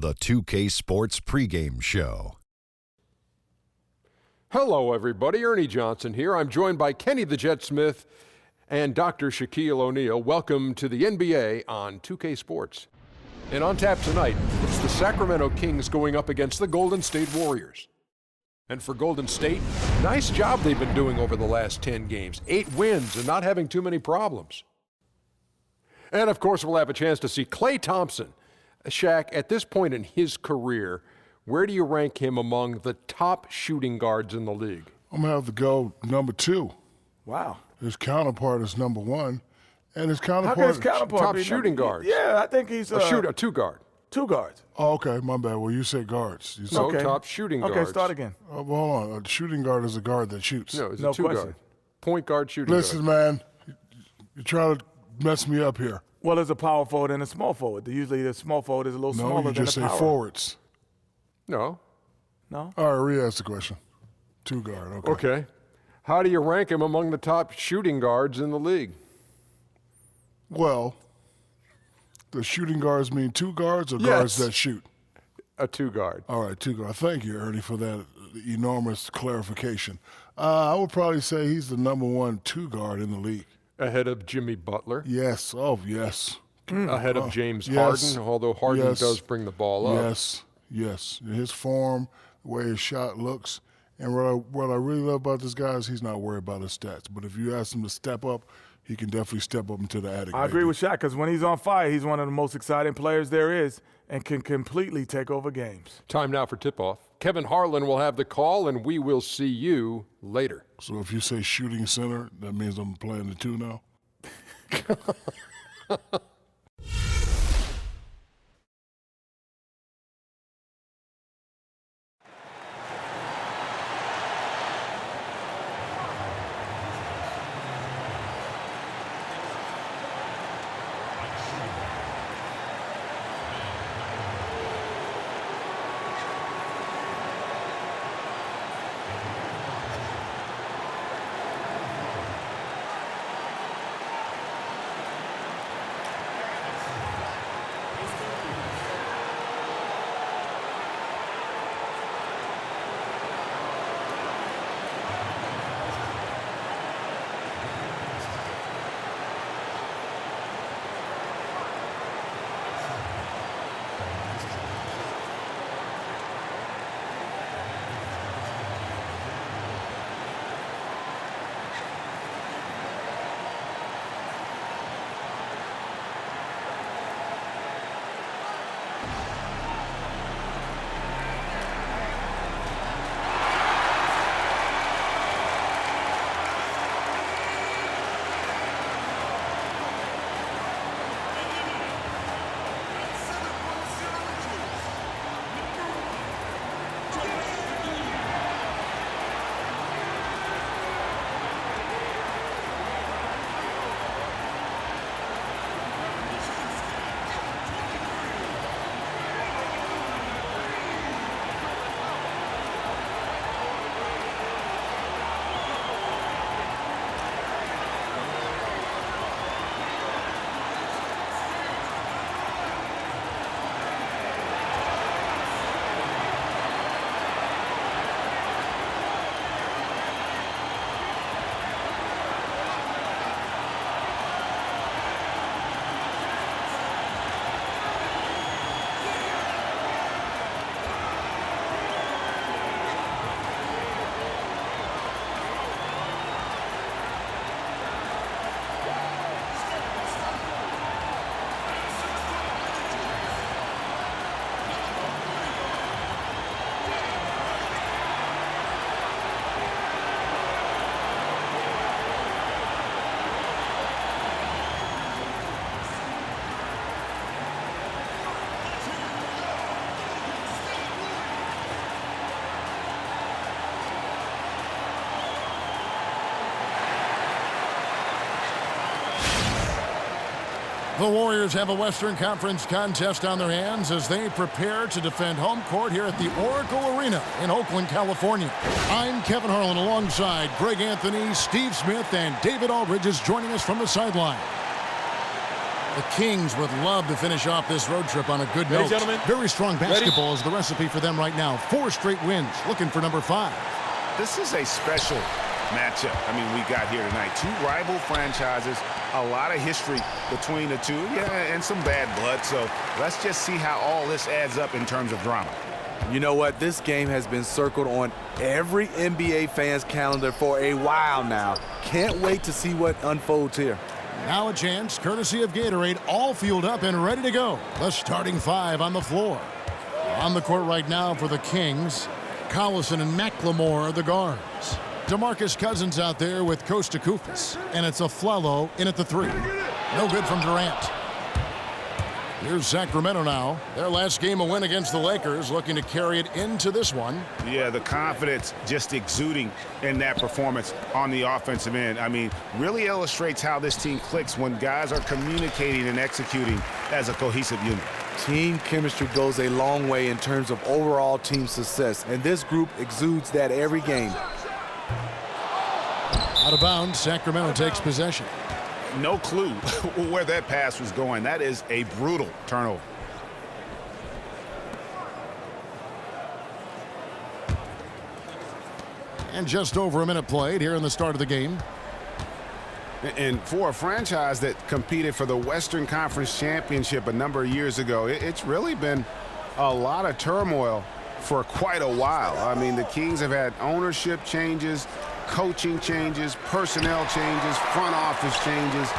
The 2K Sports Pregame Show. Hello, everybody. Ernie Johnson here. I'm joined by Kenny the Jet Smith and Dr. Shaquille O'Neal. Welcome to the NBA on 2K Sports. And on tap tonight, it's the Sacramento Kings going up against the Golden State Warriors. And for Golden State, nice job they've been doing over the last 10 games. 8 wins and not having too many problems. And, of course, we'll have a chance to see Klay Thompson. Shaq, at this point in his career, where do you rank him among the top shooting guards in the league? I'm going to have to go number 2. Wow. His counterpart is number 1. And his How counterpart can his counterpart top be shooting guards. Yeah, I think he's a 2 guard. 2 guards. Oh, okay, my bad. Well, you said guards. You said, No, Okay. top shooting guards. Okay, start again. well, hold on. A shooting guard is a guard that shoots. No, it's No a 2 question. guard. Point guard shooting Listen, guard. man, you try to mess me up here. Well, there's a power forward and a small forward. Usually the small forward is a little No, smaller you than just the say power. forwards. No. No? All right, re-ask the question. 2 guard, okay. Okay. How do you rank him among the top shooting guards in the league? Well, the shooting guards mean 2 guards or Yes. guards that shoot? A 2 guard. All right, 2 guards. Thank you, Ernie, for that enormous clarification. I would probably say he's the number 1 2 guard in the league. Ahead of Jimmy Butler. Yes. Oh, yes. Ahead of James yes. Harden, although Harden Yes. does bring the ball up. Yes, yes. His form, the way his shot looks, and what I really love about this guy is he's not worried about his stats. But if you ask him to step up, he can definitely step up into the attic. I agree with Shaq because when he's on fire, he's one of the most exciting players there is and can completely take over games. Time now for tip-off. Kevin Harlan will have the call, and we will see you later. So if you say shooting center, that means I'm playing the 2 now? The Warriors have a Western Conference contest on their hands as they prepare to defend home court here at the Oracle Arena in Oakland, California. I'm Kevin Harlan alongside Greg Anthony, Steve Smith, and David Aldridge is joining us from the sideline. The Kings would love to finish off this road trip on a good Ready, note. gentlemen? Very strong basketball is the recipe for them right now. 4 straight wins, looking for number 5. This is a special matchup. I mean, we got here tonight. 2 rival franchises, a lot of history between the two, and some bad blood. So let's just see how all this adds up in terms of drama. You know what? This game has been circled on every NBA fan's calendar for a while now. Can't wait to see what unfolds here. Now a chance, courtesy of Gatorade, all fueled up and ready to go. The starting 5 on the floor. On the court right now for the Kings, Collison and McLemore are the guards. DeMarcus Cousins out there with Costa Koufis, and it's a Flalo in at the 3. No good from Durant. Here's Sacramento now. Their last game a win against the Lakers, looking to carry it into this one. Yeah, the confidence just exuding in that performance on the offensive end. I mean, really illustrates how this team clicks when guys are communicating and executing as a cohesive unit. Team chemistry goes a long way in terms of overall team success, and this group exudes that every game. Out of bounds, Sacramento takes possession. No clue where that pass was going. That is a brutal turnover. And just over a minute played here in the start of the game. And for a franchise that competed for the Western Conference Championship a number of years ago, it's really been a lot of turmoil for quite a while. I mean, the Kings have had ownership changes, coaching changes, personnel changes, front office changes.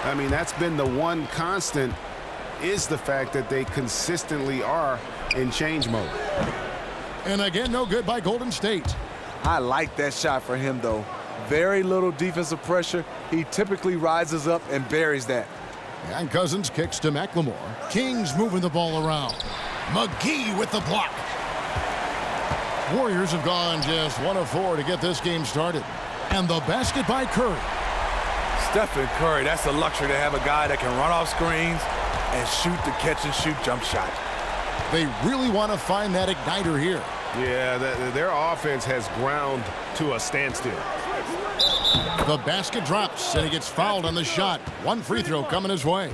I mean, that's been the one constant, is the fact that they consistently are in change mode. And again, no good by Golden State. I like that shot for him, though. Very little defensive pressure. He typically rises up and buries that. And Cousins kicks to McLemore. Kings moving the ball around. McGee with the block. Warriors have gone just 1 of 4 to get this game started. And the basket by Curry. Stephen Curry, that's a luxury to have a guy that can run off screens and shoot the catch-and-shoot jump shot. They really want to find that igniter here. Yeah, their offense has ground to a standstill. The basket drops, and he gets fouled on the shot. 1 free throw coming his way.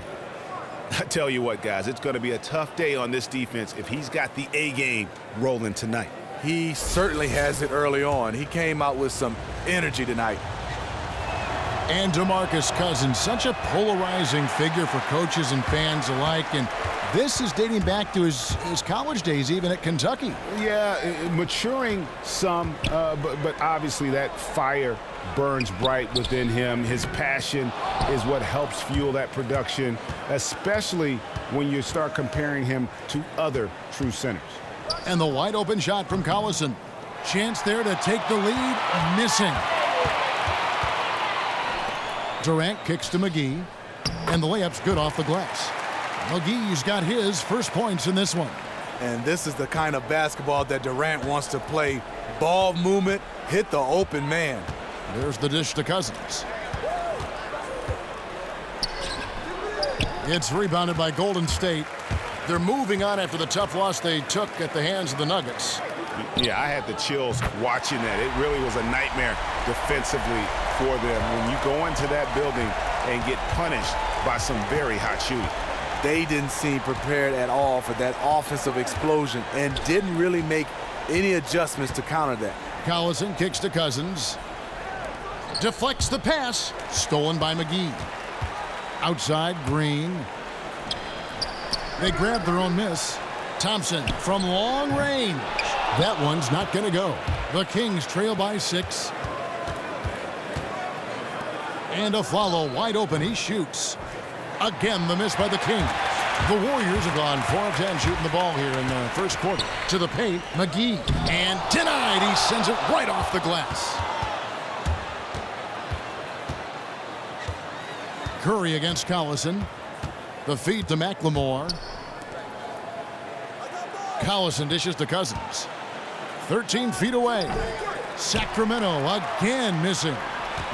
I tell you what, guys, it's going to be a tough day on this defense if he's got the A game rolling tonight. He certainly has it early on. He came out with some energy tonight. And DeMarcus Cousins, such a polarizing figure for coaches and fans alike. And this is dating back to his college days, even at Kentucky. Yeah, maturing some, but obviously that fire burns bright within him. His passion is what helps fuel that production, especially when you start comparing him to other true centers. And the wide open shot from Collison. Chance there to take the lead, missing. Durant kicks to McGee, and the layup's good off the glass. McGee's got his first points in this one. And this is the kind of basketball that Durant wants to play. Ball movement, hit the open man. There's the dish to Cousins. It's rebounded by Golden State. They're moving on after the tough loss they took at the hands of the Nuggets. Yeah, I had the chills watching that. It really was a nightmare defensively for them when you go into that building and get punished by some very hot shooting. They didn't seem prepared at all for that offensive explosion and didn't really make any adjustments to counter that. Collison kicks to Cousins. Deflects the pass. Stolen by McGee. Outside, Green. They grab their own miss. Thompson from long range. That one's not going to go. The Kings trail by 6. And Afflalo wide open. He shoots. Again, the miss by the Kings. The Warriors have gone 4 of 10 shooting the ball here in the first quarter. To the paint, McGee. And denied. He sends it right off the glass. Curry against Collison. The feed to McLemore. Collison dishes to Cousins. 13 feet away. Sacramento again missing.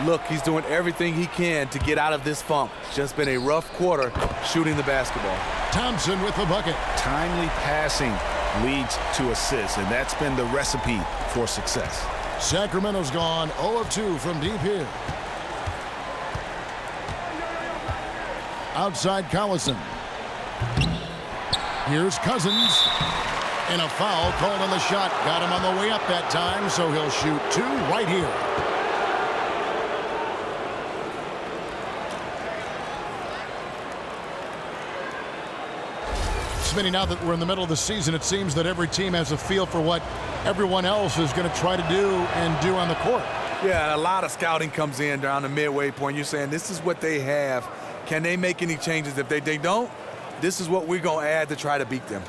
Look, he's doing everything he can to get out of this funk. It's just been a rough quarter shooting the basketball. Thompson with the bucket. Timely passing leads to assists, and that's been the recipe for success. Sacramento's gone 0 of 2 from deep here. Outside Collison. Here's Cousins. And a foul called on the shot. Got him on the way up that time, so he'll shoot 2 right here. Smitty, now that we're in the middle of the season, it seems that every team has a feel for what everyone else is going to try to do and do on the court. Yeah, a lot of scouting comes in down the midway point. You're saying this is what they have. Can they make any changes? If they don't, this is what we're going to add to try to beat them.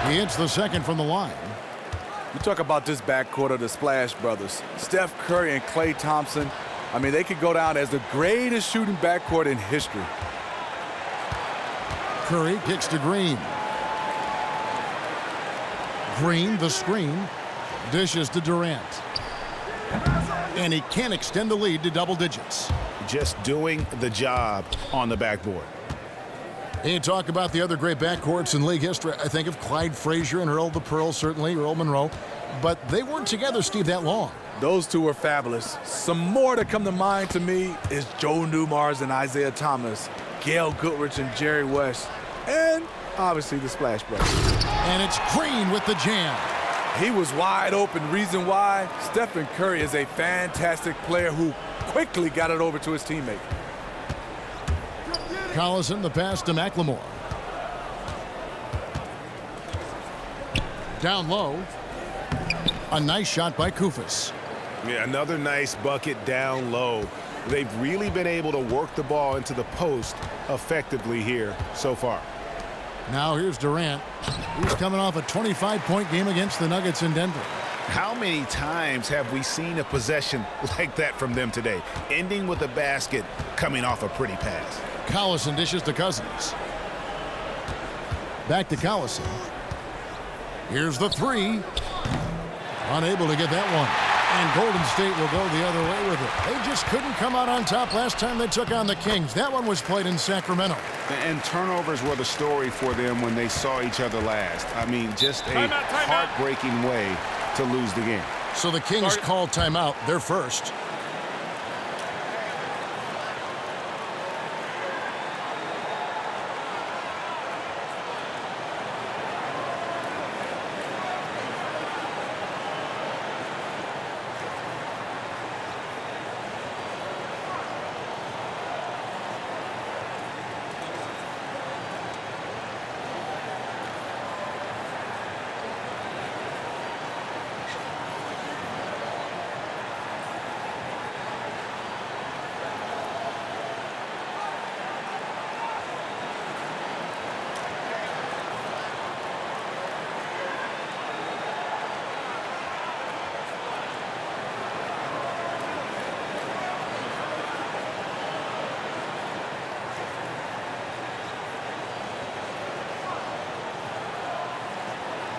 He hits the second from the line. You talk about this backcourt of the Splash Brothers. Steph Curry and Klay Thompson. I mean, they could go down as the greatest shooting backcourt in history. Curry kicks to Green. Green, the screen, dishes to Durant. And he can't extend the lead to double digits. Just doing the job on the backboard. And you talk about the other great backcourts in league history. I think of Clyde Frazier and Earl the Pearl, certainly, Earl Monroe. But they weren't together, Steve, that long. Those two were fabulous. Some more that come to mind to me is Joe Newmars and Isaiah Thomas, Gail Goodrich and Jerry West, and obviously the Splash Brothers. And it's Green with the jam. He was wide open. Reason why? Stephen Curry is a fantastic player who quickly got it over to his teammate. Collison, the pass to McLemore. Down low. A nice shot by Koufos. Yeah, another nice bucket down low. They've really been able to work the ball into the post effectively here so far. Now here's Durant. He's coming off a 25-point game against the Nuggets in Denver. How many times have we seen a possession like that from them today, ending with a basket coming off a pretty pass? Collison dishes to Cousins. Back to Collison. Here's the three. Unable to get that one. And Golden State will go the other way with it. They just couldn't come out on top last time they took on the Kings. That one was played in Sacramento. And turnovers were the story for them when they saw each other last. I mean, just a heartbreaking way to lose the game. So the Kings call timeout. They're first.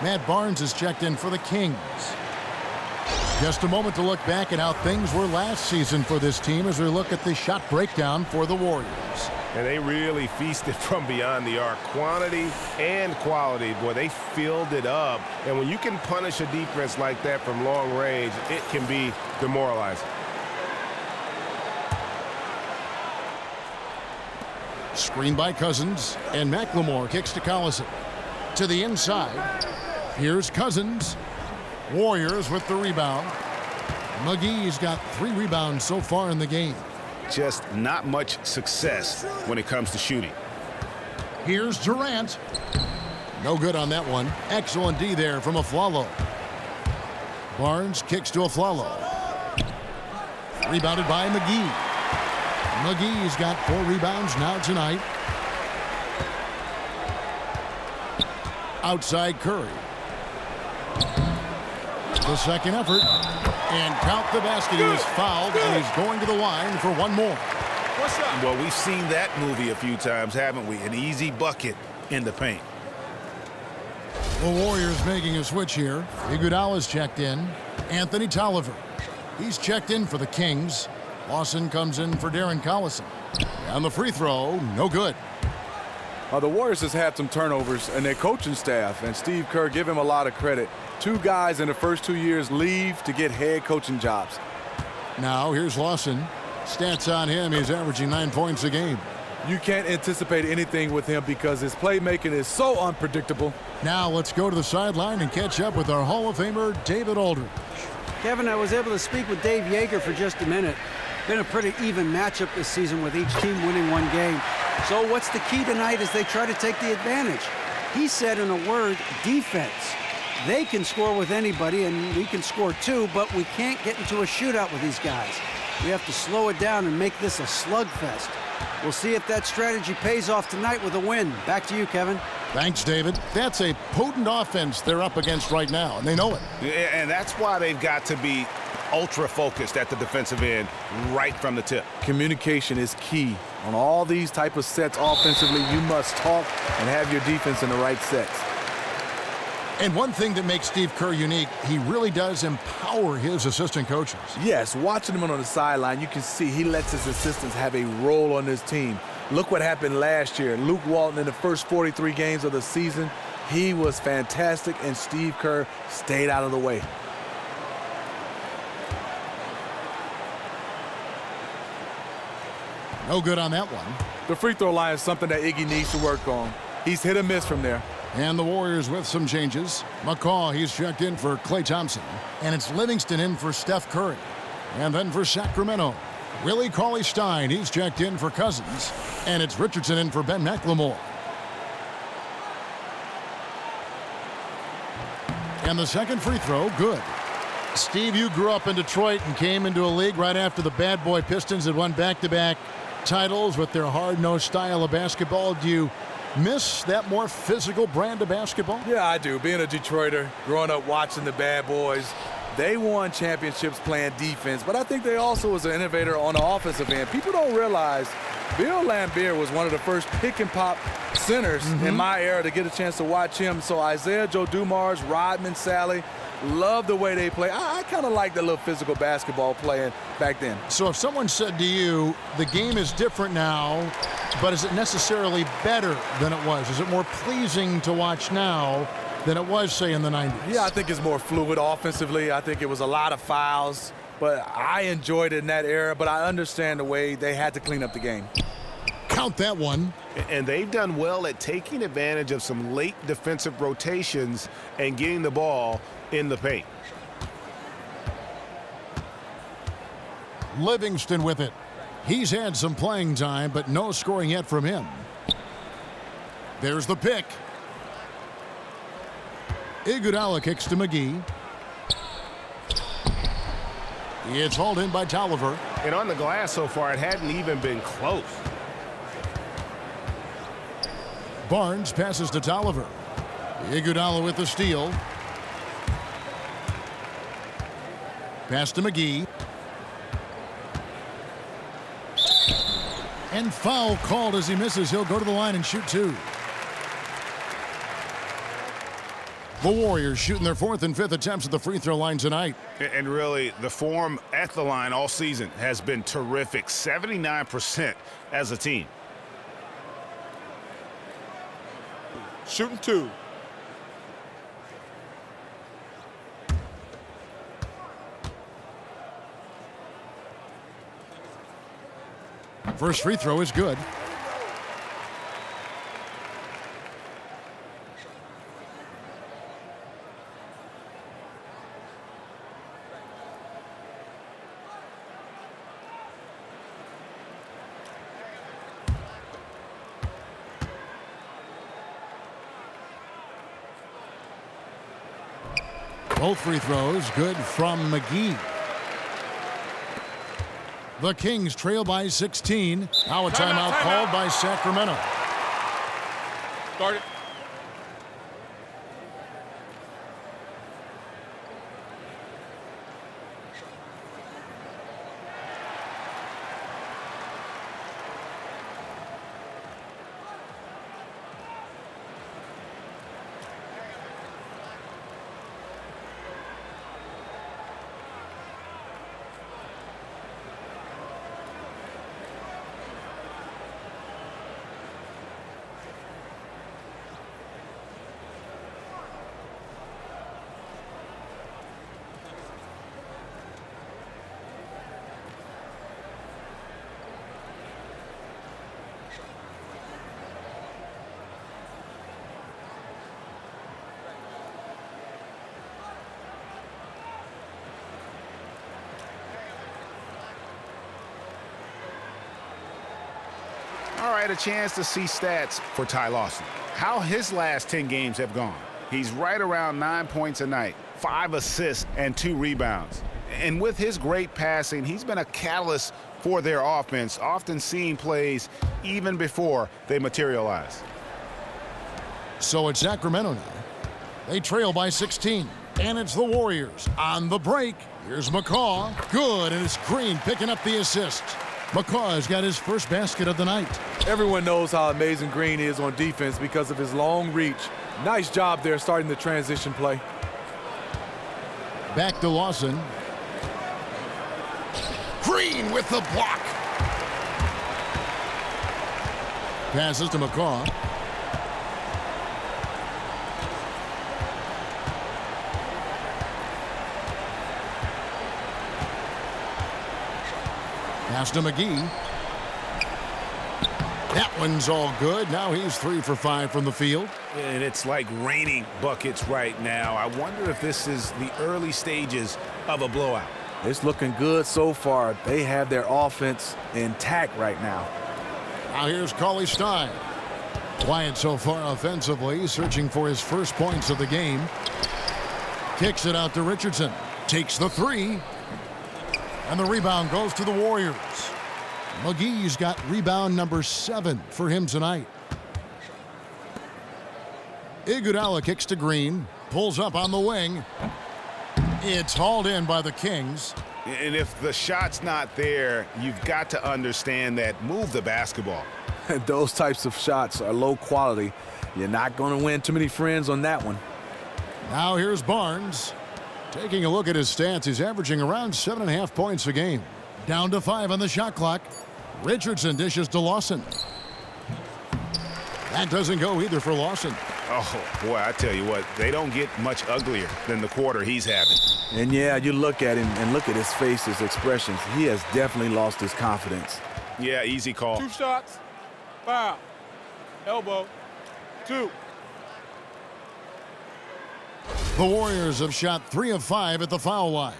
Matt Barnes is checked in for the Kings. Just a moment to look back at how things were last season for this team as we look at the shot breakdown for the Warriors. And they really feasted from beyond the arc. Quantity and quality. Boy, they filled it up. And when you can punish a defense like that from long range, it can be demoralizing. Screen by Cousins, and McLemore kicks to Collison. To the inside. Here's Cousins. Warriors with the rebound. McGee's got 3 rebounds so far in the game. Just not much success when it comes to shooting. Here's Durant. No good on that one. Excellent D there from Aflalo. Barnes kicks to Aflalo. Rebounded by McGee. McGee's got 4 rebounds now tonight. Outside Curry. The second effort. And count the basket. He was fouled, and he's going to the line for one more. What's up? Well, we've seen that movie a few times, haven't we? An easy bucket in the paint. The Warriors making a switch here. Iguodala's checked in. Anthony Tolliver. He's checked in for the Kings. Lawson comes in for Darren Collison. And the free throw, no good. The Warriors has had some turnovers in their coaching staff, and Steve Kerr, give him a lot of credit. 2 guys in the first 2 years leave to get head coaching jobs. Now here's Lawson. Stats on him, he's averaging 9 points a game. You can't anticipate anything with him because his playmaking is so unpredictable. Now let's go to the sideline and catch up with our Hall of Famer, David Aldridge. Kevin, I was able to speak with Dave Yeager for just a minute. Been a pretty even matchup this season with each team winning 1 game. So what's the key tonight as they try to take the advantage? He said in a word, defense. They can score with anybody, and we can score too, but we can't get into a shootout with these guys. We have to slow it down and make this a slugfest. We'll see if that strategy pays off tonight with a win. Back to you, Kevin. Thanks, David. That's a potent offense they're up against right now, and they know it. And that's why they've got to be ultra-focused at the defensive end right from the tip. Communication is key. On all these type of sets offensively, you must talk and have your defense in the right sets. And one thing that makes Steve Kerr unique, he really does empower his assistant coaches. Yes, watching him on the sideline, you can see he lets his assistants have a role on this team. Look what happened last year. Luke Walton in the first 43 games of the season, he was fantastic, and Steve Kerr stayed out of the way. No good on that one. The free throw line is something that Iggy needs to work on. He's hit or miss from there. And the Warriors with some changes. McCaw, he's checked in for Klay Thompson. And it's Livingston in for Steph Curry. And then for Sacramento, Willie Cauley-Stein, he's checked in for Cousins. And it's Richardson in for Ben McLemore. And the second free throw, good. Steve, you grew up in Detroit and came into a league right after the Bad Boy Pistons had won back-to-back titles with their hard-nosed style of basketball. Do you miss that more physical brand of basketball? Yeah, I do. Being a Detroiter, growing up watching the Bad Boys, they won championships playing defense, but I think they also was an innovator on the offensive end. People don't realize Bill Laimbeer was one of the first pick-and-pop centers in my era to get a chance to watch him. So Isaiah Joe Dumars, Rodman, Sally, love the way they play. I kind of like the little physical basketball playing back then. So if someone said to you, the game is different now, but is it necessarily better than it was? Is it more pleasing to watch now than it was, say, in the 90s? Yeah, I think it's more fluid offensively. I think it was a lot of fouls, but I enjoyed it in that era, but I understand the way they had to clean up the game. Count that one. And they've done well at taking advantage of some late defensive rotations and getting the ball in the paint. Livingston with it. He's had some playing time, but no scoring yet from him. There's the pick. Iguodala kicks to McGee. It's hauled in by Tolliver. And on the glass so far, it hadn't even been close. Barnes passes to Tolliver. Iguodala with the steal. Pass to McGee. And foul called as he misses. He'll go to the line and shoot 2. The Warriors shooting their 4th and 5th attempts at the free throw line tonight. And really, the form at the line all season has been terrific. 79% as a team. Shooting 2. First free throw is good. Both free throws good from McGee. The Kings trail by 16. Now a timeout called by Sacramento. Start it. probably had a chance to see stats for Ty Lawson. How his last 10 games have gone. He's right around 9 points a night, 5 assists, and 2 rebounds. And with his great passing, he's been a catalyst for their offense, often seeing plays even before they materialize. So it's Sacramento now. They trail by 16, and it's the Warriors. On the break, here's McCaw. Good, and it's Green picking up the assist. McCaw has got his first basket of the night. Everyone knows how amazing Green is on defense because of his long reach. Nice job there starting the transition play. Back to Lawson. Green with the block. Passes to McCaw. Pass to McGee. That one's all good. Now he's 3 for 5 from the field. And it's like raining buckets right now. I wonder if this is the early stages of a blowout. It's looking good so far. They have their offense intact right now. Now here's Cauley Stein. Quiet so far offensively, searching for his first points of the game. Kicks it out to Richardson. Takes the 3. And the rebound goes to the Warriors. McGee's got rebound number 7 for him tonight. Iguodala kicks to Green. Pulls up on the wing. It's hauled in by the Kings. And if the shot's not there, you've got to understand that. Move the basketball. Those types of shots are low quality. You're not going to win too many friends on that one. Now here's Barnes. Taking a look at his stats, he's averaging around 7.5 points a game. Down to 5 on the shot clock. Richardson dishes to Lawson. That doesn't go either for Lawson. Oh, boy, I tell you what, they don't get much uglier than the quarter he's having. And, yeah, you look at him and look at his face, his expressions. He has definitely lost his confidence. Yeah, easy call. 2 shots. Foul. Elbow. 2. The Warriors have shot 3 of 5 at the foul line.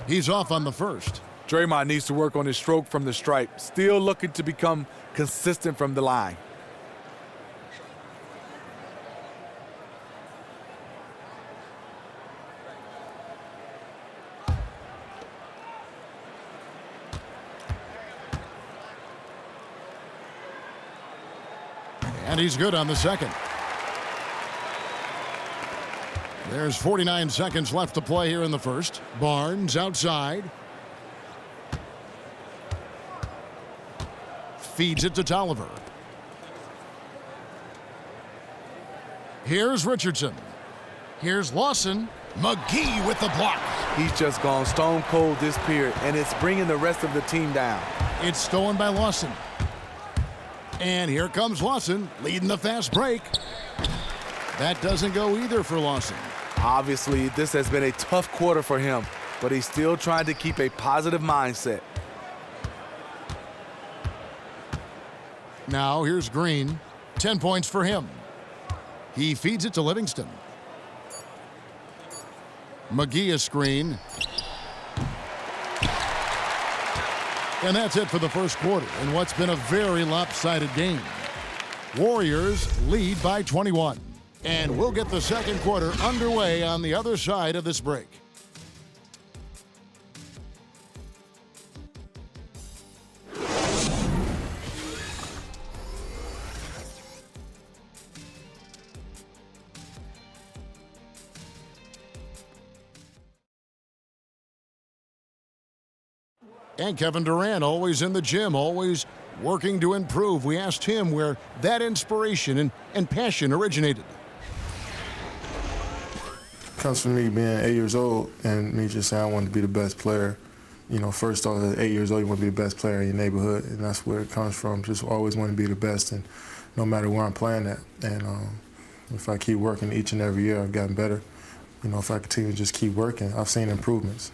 He's off on the first. Draymond needs to work on his stroke from the stripe. Still looking to become consistent from the line. And he's good on the second. There's 49 seconds left to play here in the first. Barnes outside. Feeds it to Tolliver. Here's Richardson. Here's Lawson. McGee with the block. He's just gone stone cold this period, and it's bringing the rest of the team down. It's stolen by Lawson. And here comes Lawson, leading the fast break. That doesn't go either for Lawson. Obviously, this has been a tough quarter for him, but he's still trying to keep a positive mindset. Now here's Green. 10 points for him. He feeds it to Livingston. McGee a screen. And that's it for the first quarter in what's been a very lopsided game. Warriors lead by 21. And we'll get the second quarter underway on the other side of this break. And Kevin Durant, always in the gym, always working to improve. We asked him where that inspiration and passion originated. Comes from me being 8 years old and me just saying I want to be the best player. You know, first off, at 8 years old, you want to be the best player in your neighborhood, and that's where it comes from. Just always want to be the best, and no matter where I'm playing at. And if I keep working each and every year, I've gotten better. You know, if I continue to just keep working, I've seen improvements.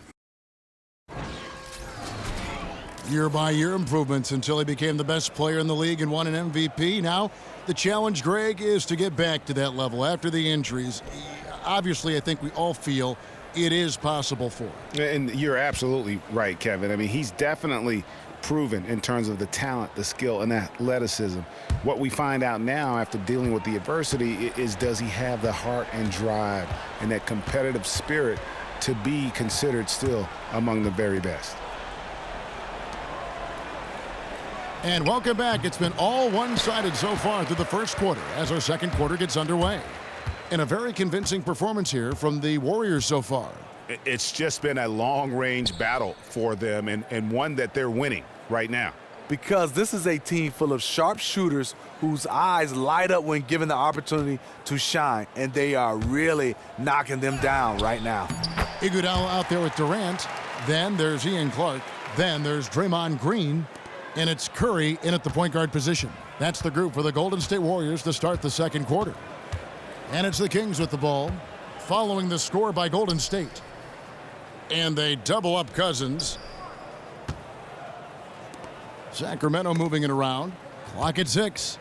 Year-by-year improvements until he became the best player in the league and won an MVP. Now, the challenge, Greg, is to get back to that level after the injuries. Obviously, I think we all feel it is possible for him. And you're absolutely right, Kevin. I mean, he's definitely proven in terms of the talent, the skill, and athleticism. What we find out now after dealing with the adversity is, does he have the heart and drive and that competitive spirit to be considered still among the very best? And welcome back. It's been all one-sided so far through the first quarter as our second quarter gets underway. And a very convincing performance here from the Warriors so far. It's just been a long-range battle for them and one that they're winning right now. Because this is a team full of sharp shooters whose eyes light up when given the opportunity to shine, and they are really knocking them down right now. Iguodala out there with Durant. Then there's Ian Clark. Then there's Draymond Green. And it's Curry in at the point guard position. That's the group for the Golden State Warriors to start the second quarter. And it's the Kings with the ball, following the score by Golden State. And they double up Cousins. Sacramento moving it around. Clock at 6.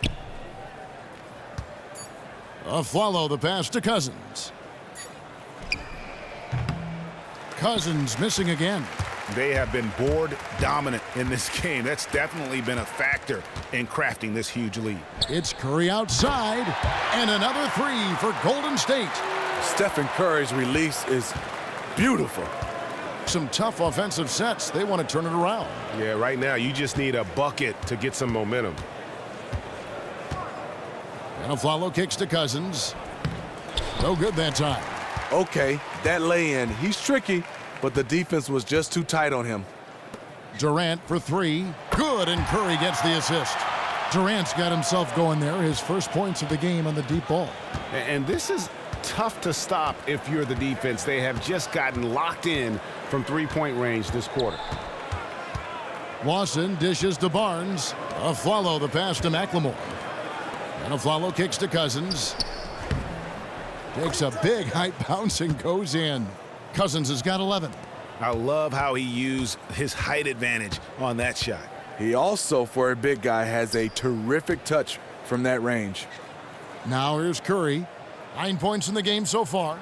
Follow the pass to Cousins. Cousins missing again. They have been board dominant in this game. That's definitely been a factor in crafting this huge lead. It's Curry outside, and another three for Golden State. Stephen Curry's release is beautiful. Some tough offensive sets. They want to turn it around. Yeah, right now you just need a bucket to get some momentum. And a follow kicks to Cousins. No good that time. Okay, that lay-in, he's tricky, but the defense was just too tight on him. Durant for three. Good, and Curry gets the assist. Durant's got himself going there. His first points of the game on the deep ball. And this is tough to stop if you're the defense. They have just gotten locked in from three-point range this quarter. Lawson dishes to Barnes. Follow the pass to McLemore. And a follow kicks to Cousins. Takes a big height bounce and goes in. Cousins has got 11. I love how he used his height advantage on that shot. He also, for a big guy, has a terrific touch from that range. Now here's Curry. 9 points in the game so far.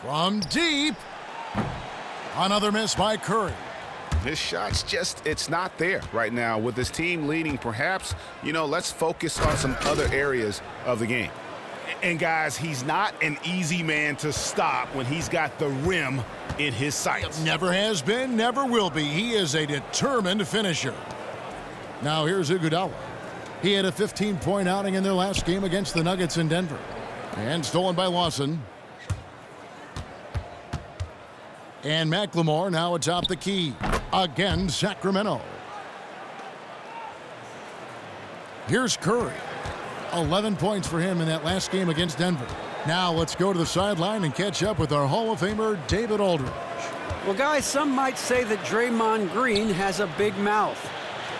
From deep. Another miss by Curry. His shot's just, it's not there right now. With his team leading, perhaps, let's focus on some other areas of the game. And guys, he's not an easy man to stop when he's got the rim in his sights. Never has been, never will be. He is a determined finisher. Now here's Iguodala. He had a 15-point outing in their last game against the Nuggets in Denver. And stolen by Lawson. And McLemore now atop the key. Again, Sacramento. Here's Curry. 11 points for him in that last game against Denver. Now let's go to the sideline and catch up with our Hall of Famer, David Aldridge. Well, guys, some might say that Draymond Green has a big mouth.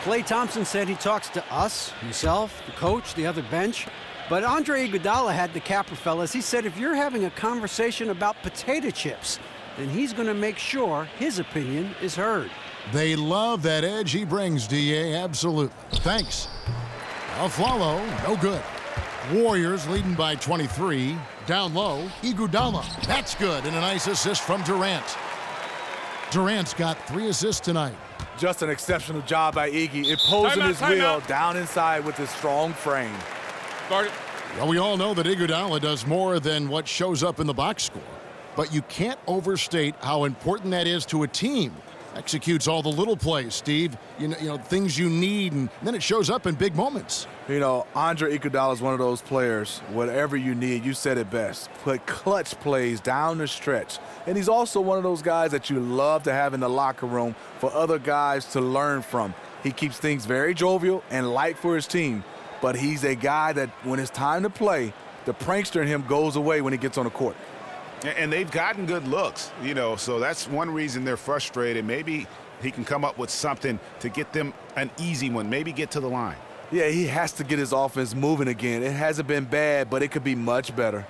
Klay Thompson said he talks to us, himself, the coach, the other bench. But Andre Iguodala had the capper, fellas. He said if you're having a conversation about potato chips, then he's going to make sure his opinion is heard. They love that edge he brings, D.A. Absolutely. Thanks. Aflalo, no good. Warriors leading by 23. Down low, Iguodala. That's good, and a nice assist from Durant. Durant's got 3 assists tonight. Just an exceptional job by Iggy, imposing his will down inside with his strong frame. Well, we all know that Iguodala does more than what shows up in the box score, but you can't overstate how important that is to a team. Executes all the little plays, Steve. You know things you need, and then it shows up in big moments. Andre Iguodala is one of those players. Whatever you need, you said it best. Put clutch plays down the stretch, and he's also one of those guys that you love to have in the locker room for other guys to learn from. He keeps things very jovial and light for his team, but he's a guy that when it's time to play, the prankster in him goes away when he gets on the court. And they've gotten good looks, so that's one reason they're frustrated. Maybe he can come up with something to get them an easy one, maybe get to the line. Yeah, he has to get his offense moving again. It hasn't been bad, but it could be much better.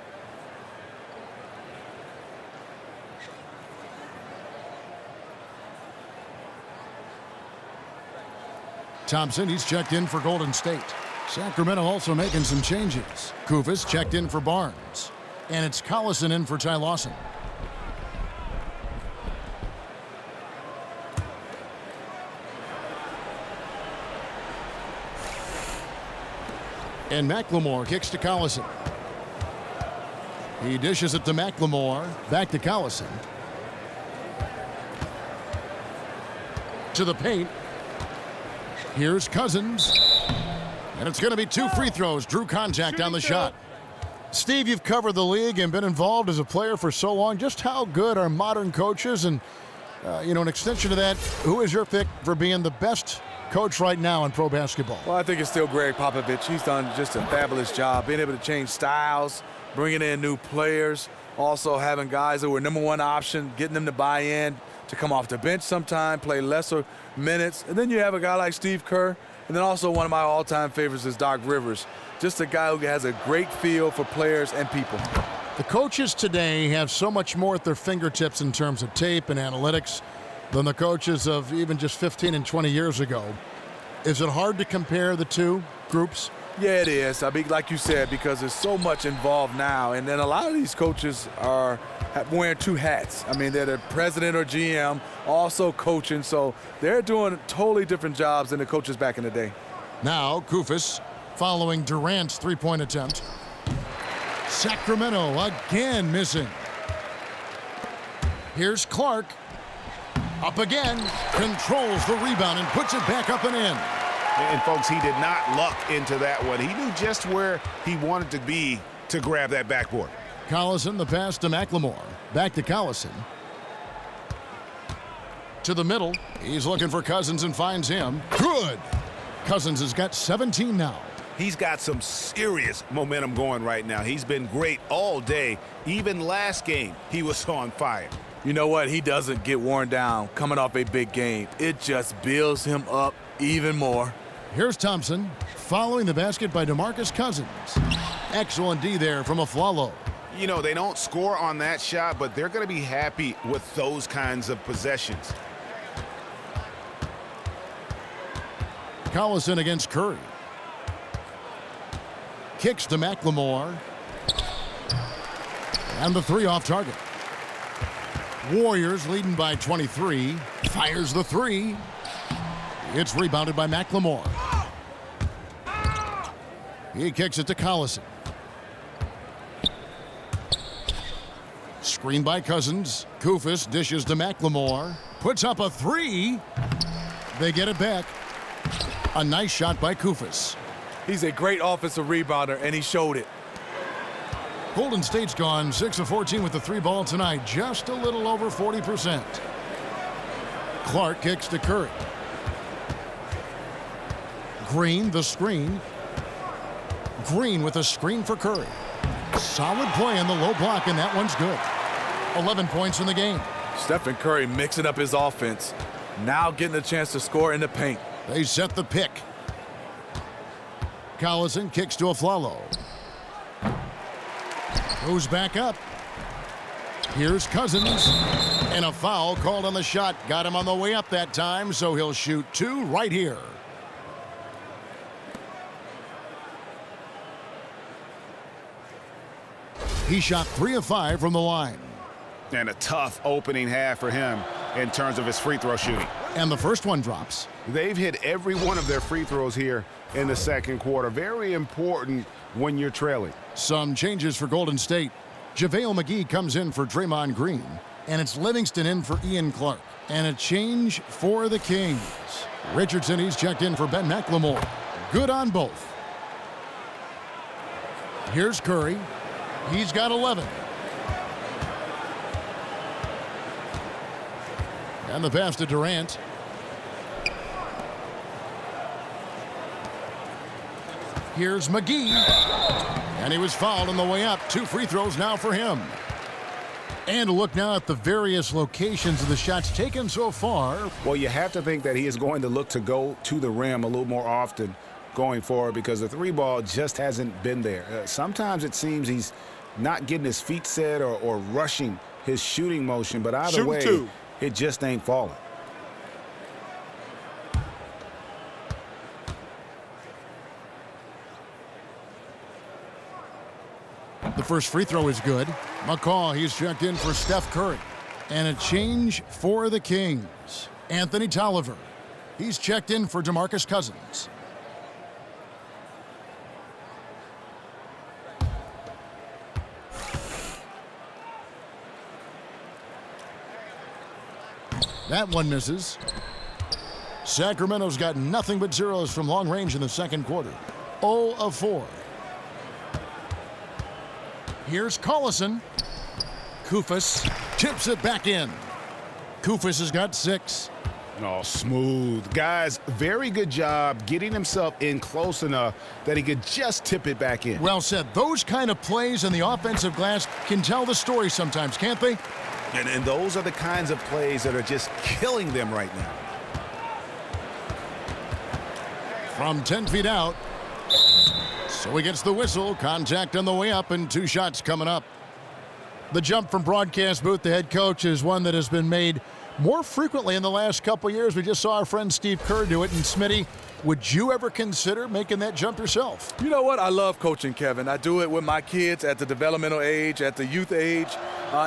Thompson, he's checked in for Golden State. Sacramento also making some changes. Kufis checked in for Barnes. And it's Collison in for Ty Lawson. And McLemore kicks to Collison. He dishes it to McLemore. Back to Collison. To the paint. Here's Cousins. And it's going to be 2 free throws. Drew contact on the shot. Steve, you've covered the league and been involved as a player for so long. Just how good are modern coaches? And, an extension to that, who is your pick for being the best coach right now in pro basketball? Well, I think it's still Greg Popovich. He's done just a fabulous job being able to change styles, bringing in new players, also having guys that were #1 option, getting them to buy in, to come off the bench sometime, play lesser minutes. And then you have a guy like Steve Kerr. And then also one of my all-time favorites is Doc Rivers. Just a guy who has a great feel for players and people. The coaches today have so much more at their fingertips in terms of tape and analytics than the coaches of even just 15 and 20 years ago. Is it hard to compare the two groups? Yeah, it is. I mean, like you said, because there's so much involved now. And then a lot of these coaches are wearing 2 hats. I mean, they're the president or GM, also coaching. So they're doing totally different jobs than the coaches back in the day. Now, Kufis following Durant's three-point attempt. Sacramento again missing. Here's Clark. Up again. Controls the rebound and puts it back up and in. And, folks, he did not luck into that one. He knew just where he wanted to be to grab that backboard. Collison, the pass to McLemore. Back to Collison. To the middle. He's looking for Cousins and finds him. Good. Cousins has got 17 now. He's got some serious momentum going right now. He's been great all day. Even last game, he was on fire. You know what? He doesn't get worn down coming off a big game. It just builds him up even more. Here's Thompson following the basket by DeMarcus Cousins. Excellent D there from Aflalo. You know, they don't score on that shot, but they're going to be happy with those kinds of possessions. Collison against Curry. Kicks to McLemore. And the 3 off target. Warriors leading by 23. Fires the 3. It's rebounded by McLemore. He kicks it to Collison. Screen by Cousins. Kufis dishes to McLemore. Puts up a 3. They get it back. A nice shot by Kufis. He's a great offensive rebounder, and he showed it. Golden State's gone 6 of 14 with the 3 ball tonight. Just a little over 40%. Clark kicks to Curry. Green, the screen. Green with a screen for Curry. Solid play in the low block, and that one's good. 11 points in the game. Stephen Curry mixing up his offense. Now getting a chance to score in the paint. They set the pick. Collison kicks to Aflalo. Goes back up. Here's Cousins. And a foul called on the shot. Got him on the way up that time, so he'll shoot 2 right here. He shot 3 of 5 from the line. And a tough opening half for him in terms of his free throw shooting. And the first one drops. They've hit every one of their free throws here in the second quarter. Very important when you're trailing. Some changes for Golden State. JaVale McGee comes in for Draymond Green. And it's Livingston in for Ian Clark. And a change for the Kings. Richardson, he's checked in for Ben McLemore. Good on both. Here's Curry. He's got 11. And the pass to Durant. Here's McGee. And he was fouled on the way up. 2 free throws now for him. And a look now at the various locations of the shots taken so far. Well, you have to think that he is going to look to go to the rim a little more often going forward because the 3 ball just hasn't been there. Sometimes it seems he's not getting his feet set or rushing his shooting motion, but either way, it just ain't falling. The first free throw is good. McCaw, he's checked in for Steph Curry. And a change for the Kings. Anthony Tolliver, he's checked in for DeMarcus Cousins. That one misses. Sacramento's got nothing but zeros from long range in the second quarter. 0 of 4. Here's Collison. Koufos tips it back in. Koufos has got 6. Oh, smooth. Guys, very good job getting himself in close enough that he could just tip it back in. Well said. Those kind of plays in the offensive glass can tell the story sometimes, can't they? And those are the kinds of plays that are just killing them right now. From 10 feet out. So he gets the whistle. Contact on the way up and 2 shots coming up. The jump from broadcast booth to head coach is one that has been made more frequently in the last couple years. We just saw our friend Steve Kerr do it. And Smitty, would you ever consider making that jump yourself? You know what? I love coaching, Kevin. I do it with my kids at the developmental age, at the youth age.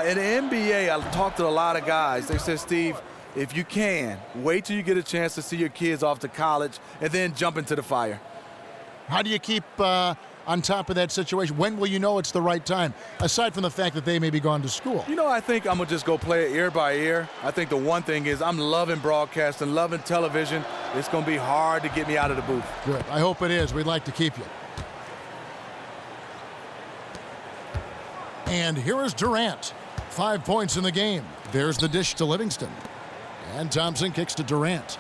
In the NBA, I talked to a lot of guys. They said, Steve, if you can, wait till you get a chance to see your kids off to college and then jump into the fire. How do you keep on top of that situation? When will you know it's the right time, aside from the fact that they may be gone to school? You know, I think I'm going to just go play it ear by ear. I think the one thing is I'm loving broadcasting, loving television. It's going to be hard to get me out of the booth. Good. I hope it is. We'd like to keep you. And here is Durant. 5 points in the game. There's the dish to Livingston. And Thompson kicks to Durant.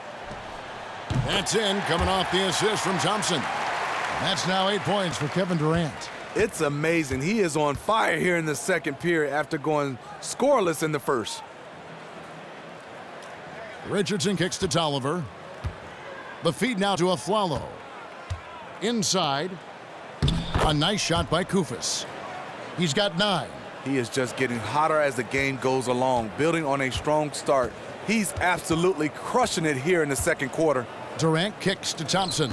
That's in, coming off the assist from Thompson. That's now 8 points for Kevin Durant. It's amazing. He is on fire here in the second period after going scoreless in the first. Richardson kicks to Tolliver. The feed now to Aflalo. Inside. A nice shot by Koufos. He's got 9. He is just getting hotter as the game goes along, building on a strong start. He's absolutely crushing it here in the second quarter. Durant kicks to Thompson.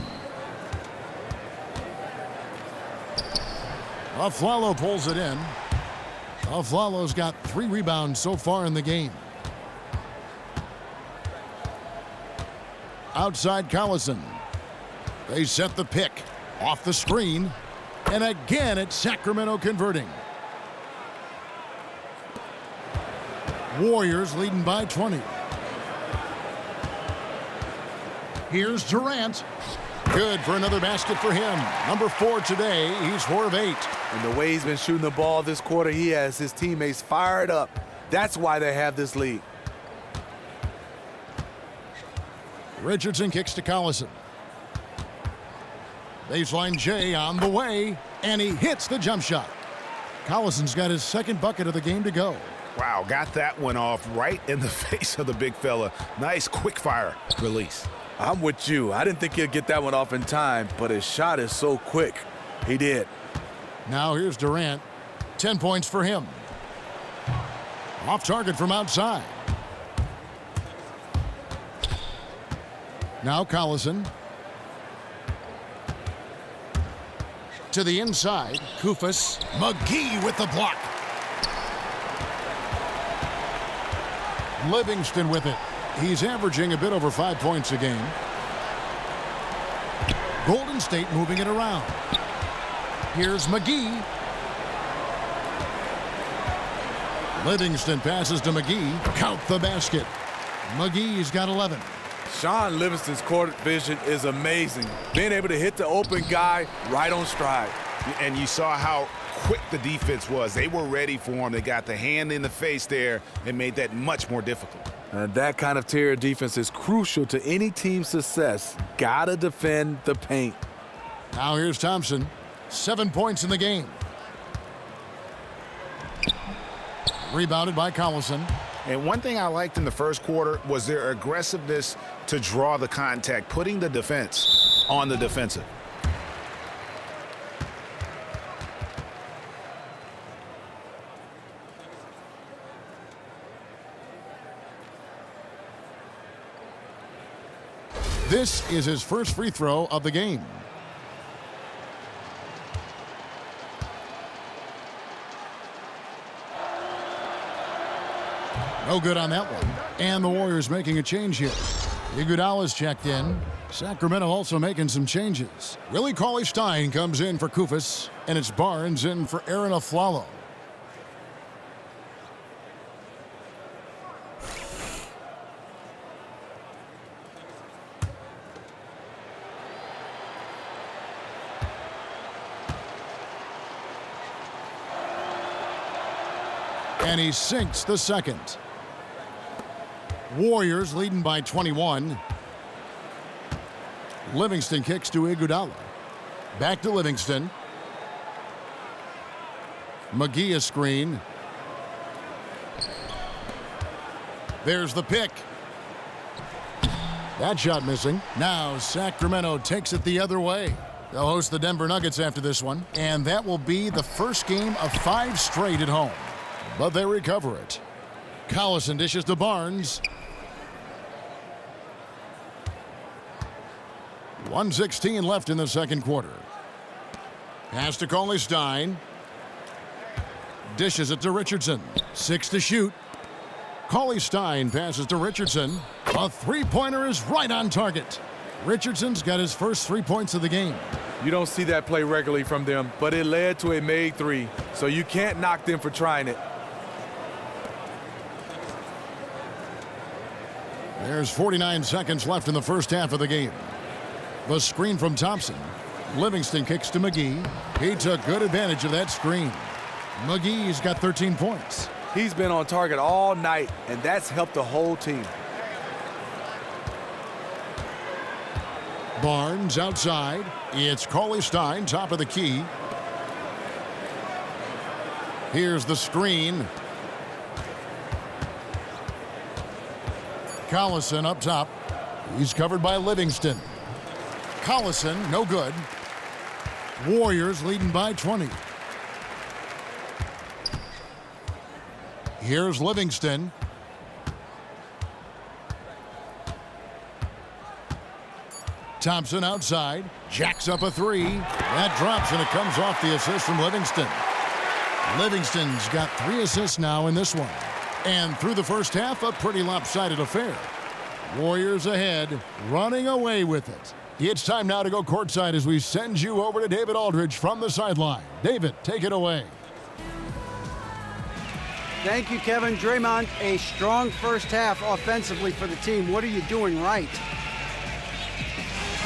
Aflalo pulls it in. Aflalo's got 3 rebounds so far in the game. Outside Collison. They set the pick. Off the screen. And again, it's Sacramento converting. Warriors leading by 20. Here's Durant. Good for another basket for him. Number 4 today. He's 4 of 8. And the way he's been shooting the ball this quarter, he has his teammates fired up. That's why they have this lead. Richardson kicks to Collison. Baseline J on the way, and he hits the jump shot. Collison's got his second bucket of the game to go. Wow, got that one off right in the face of the big fella. Nice quick fire release. I'm with you. I didn't think he'd get that one off in time, but his shot is so quick. He did. Now here's Durant. 10 points for him. Off target from outside. Now Collison. To the inside. Koufos. McGee with the block. Livingston with it. He's averaging a bit over 5 points a game. Golden State moving it around. Here's McGee. Livingston passes to McGee. Count the basket. McGee's got 11. Sean Livingston's court vision is amazing. Being able to hit the open guy right on stride. And you saw how quick the defense was. They were ready for him. They got the hand in the face there and made that much more difficult. And that kind of tier defense is crucial to any team's success. Gotta defend the paint. Now here's Thompson. 7 points in the game. Rebounded by Collison. And one thing I liked in the first quarter was their aggressiveness to draw the contact, putting the defense on the defensive. This is his first free throw of the game. No good on that one. And the Warriors making a change here. Iguodala's checked in. Sacramento also making some changes. Willie Cauley-Stein comes in for Koufos, and it's Barnes in for Aaron Aflalo. And he sinks the second. Warriors leading by 21. Livingston kicks to Iguodala. Back to Livingston. McGee a screen. There's the pick. That shot missing. Now Sacramento takes it the other way. They'll host the Denver Nuggets after this one, and that will be the first game of 5 straight at home. But they recover it. Collison dishes to Barnes. 1:16 left in the second quarter. Pass to Cauley-Stein. Dishes it to Richardson. 6 to shoot. Cauley-Stein passes to Richardson. A three-pointer is right on target. Richardson's got his first 3 points of the game. You don't see that play regularly from them, but it led to a made three, so you can't knock them for trying it. There's 49 seconds left in the first half of the game. The screen from Thompson. Livingston kicks to McGee. He took good advantage of that screen. McGee's got 13 points. He's been on target all night, and that's helped the whole team. Barnes outside. It's Cauley-Stein, top of the key. Here's the screen. Collison up top. He's covered by Livingston. Collison, no good. Warriors leading by 20. Here's Livingston. Thompson outside. Jacks up a three. That drops, and it comes off the assist from Livingston. Livingston's got 3 assists now in this one. And through the first half, a pretty lopsided affair. Warriors ahead, running away with it. It's time now to go courtside as we send you over to David Aldridge from the sideline. David, take it away. Thank you, Kevin. Draymond, a strong first half offensively for the team. What are you doing right?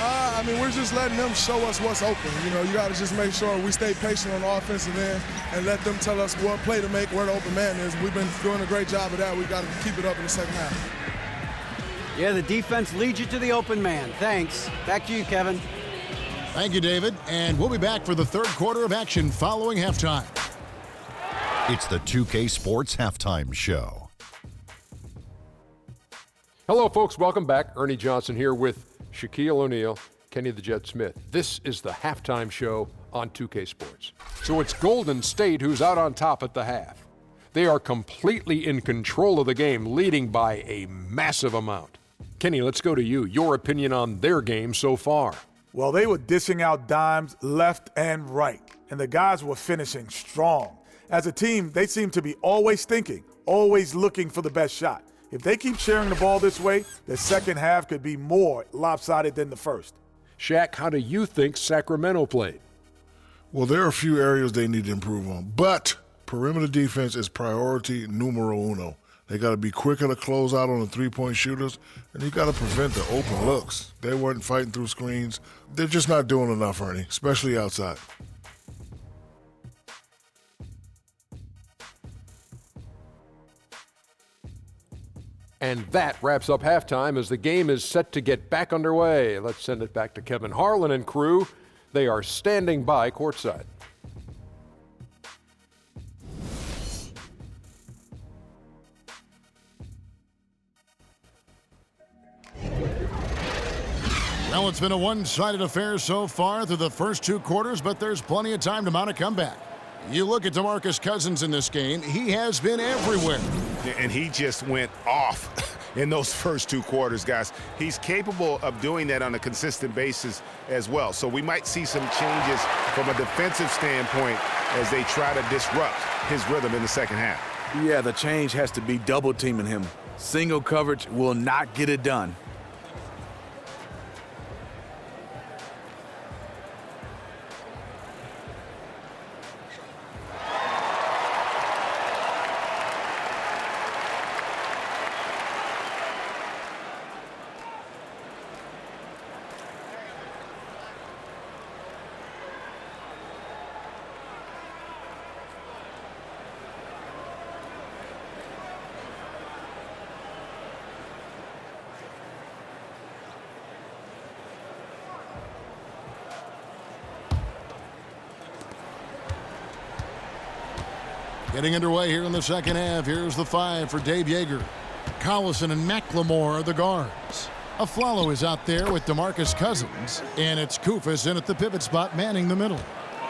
I mean, we're just letting them show us what's open. You know, you got to just make sure we stay patient on the offensive end and let them tell us what play to make, where the open man is. We've been doing a great job of that. We've got to keep it up in the second half. Yeah, the defense leads you to the open man. Thanks. Back to you, Kevin. Thank you, David. And we'll be back for the third quarter of action following halftime. It's the 2K Sports Halftime Show. Hello, folks. Welcome back. Ernie Johnson here with Shaquille O'Neal, Kenny the Jet Smith. This is the halftime show on 2K Sports. So it's Golden State who's out on top at the half. They are completely in control of the game, leading by a massive amount. Kenny, let's go to you. Your opinion on their game so far. Well, they were dishing out dimes left and right, and the guys were finishing strong. As a team, they seem to be always thinking, always looking for the best shot. If they keep sharing the ball this way, the second half could be more lopsided than the first. Shaq, how do you think Sacramento played? Well, there are a few areas they need to improve on, but perimeter defense is priority numero uno. They got to be quicker to close out on the three-point shooters, and you got to prevent the open looks. They weren't fighting through screens. They're just not doing enough, Ernie, especially outside. And that wraps up halftime as the game is set to get back underway. Let's send it back to Kevin Harlan and crew. They are standing by courtside. Well, it's been a one-sided affair so far through the first 2 quarters, but there's plenty of time to mount a comeback. You look at DeMarcus Cousins in this game, he has been everywhere. And he just went off in those first 2 quarters, guys. He's capable of doing that on a consistent basis as well. So we might see some changes from a defensive standpoint as they try to disrupt his rhythm in the second half. Yeah, the change has to be double teaming him. Single coverage will not get it done. Getting underway here in the second half. Here's the 5 for Dave Yeager. Collison and McLemore are the guards. Aflalo is out there with DeMarcus Cousins. And it's Koufos in at the pivot spot, manning the middle.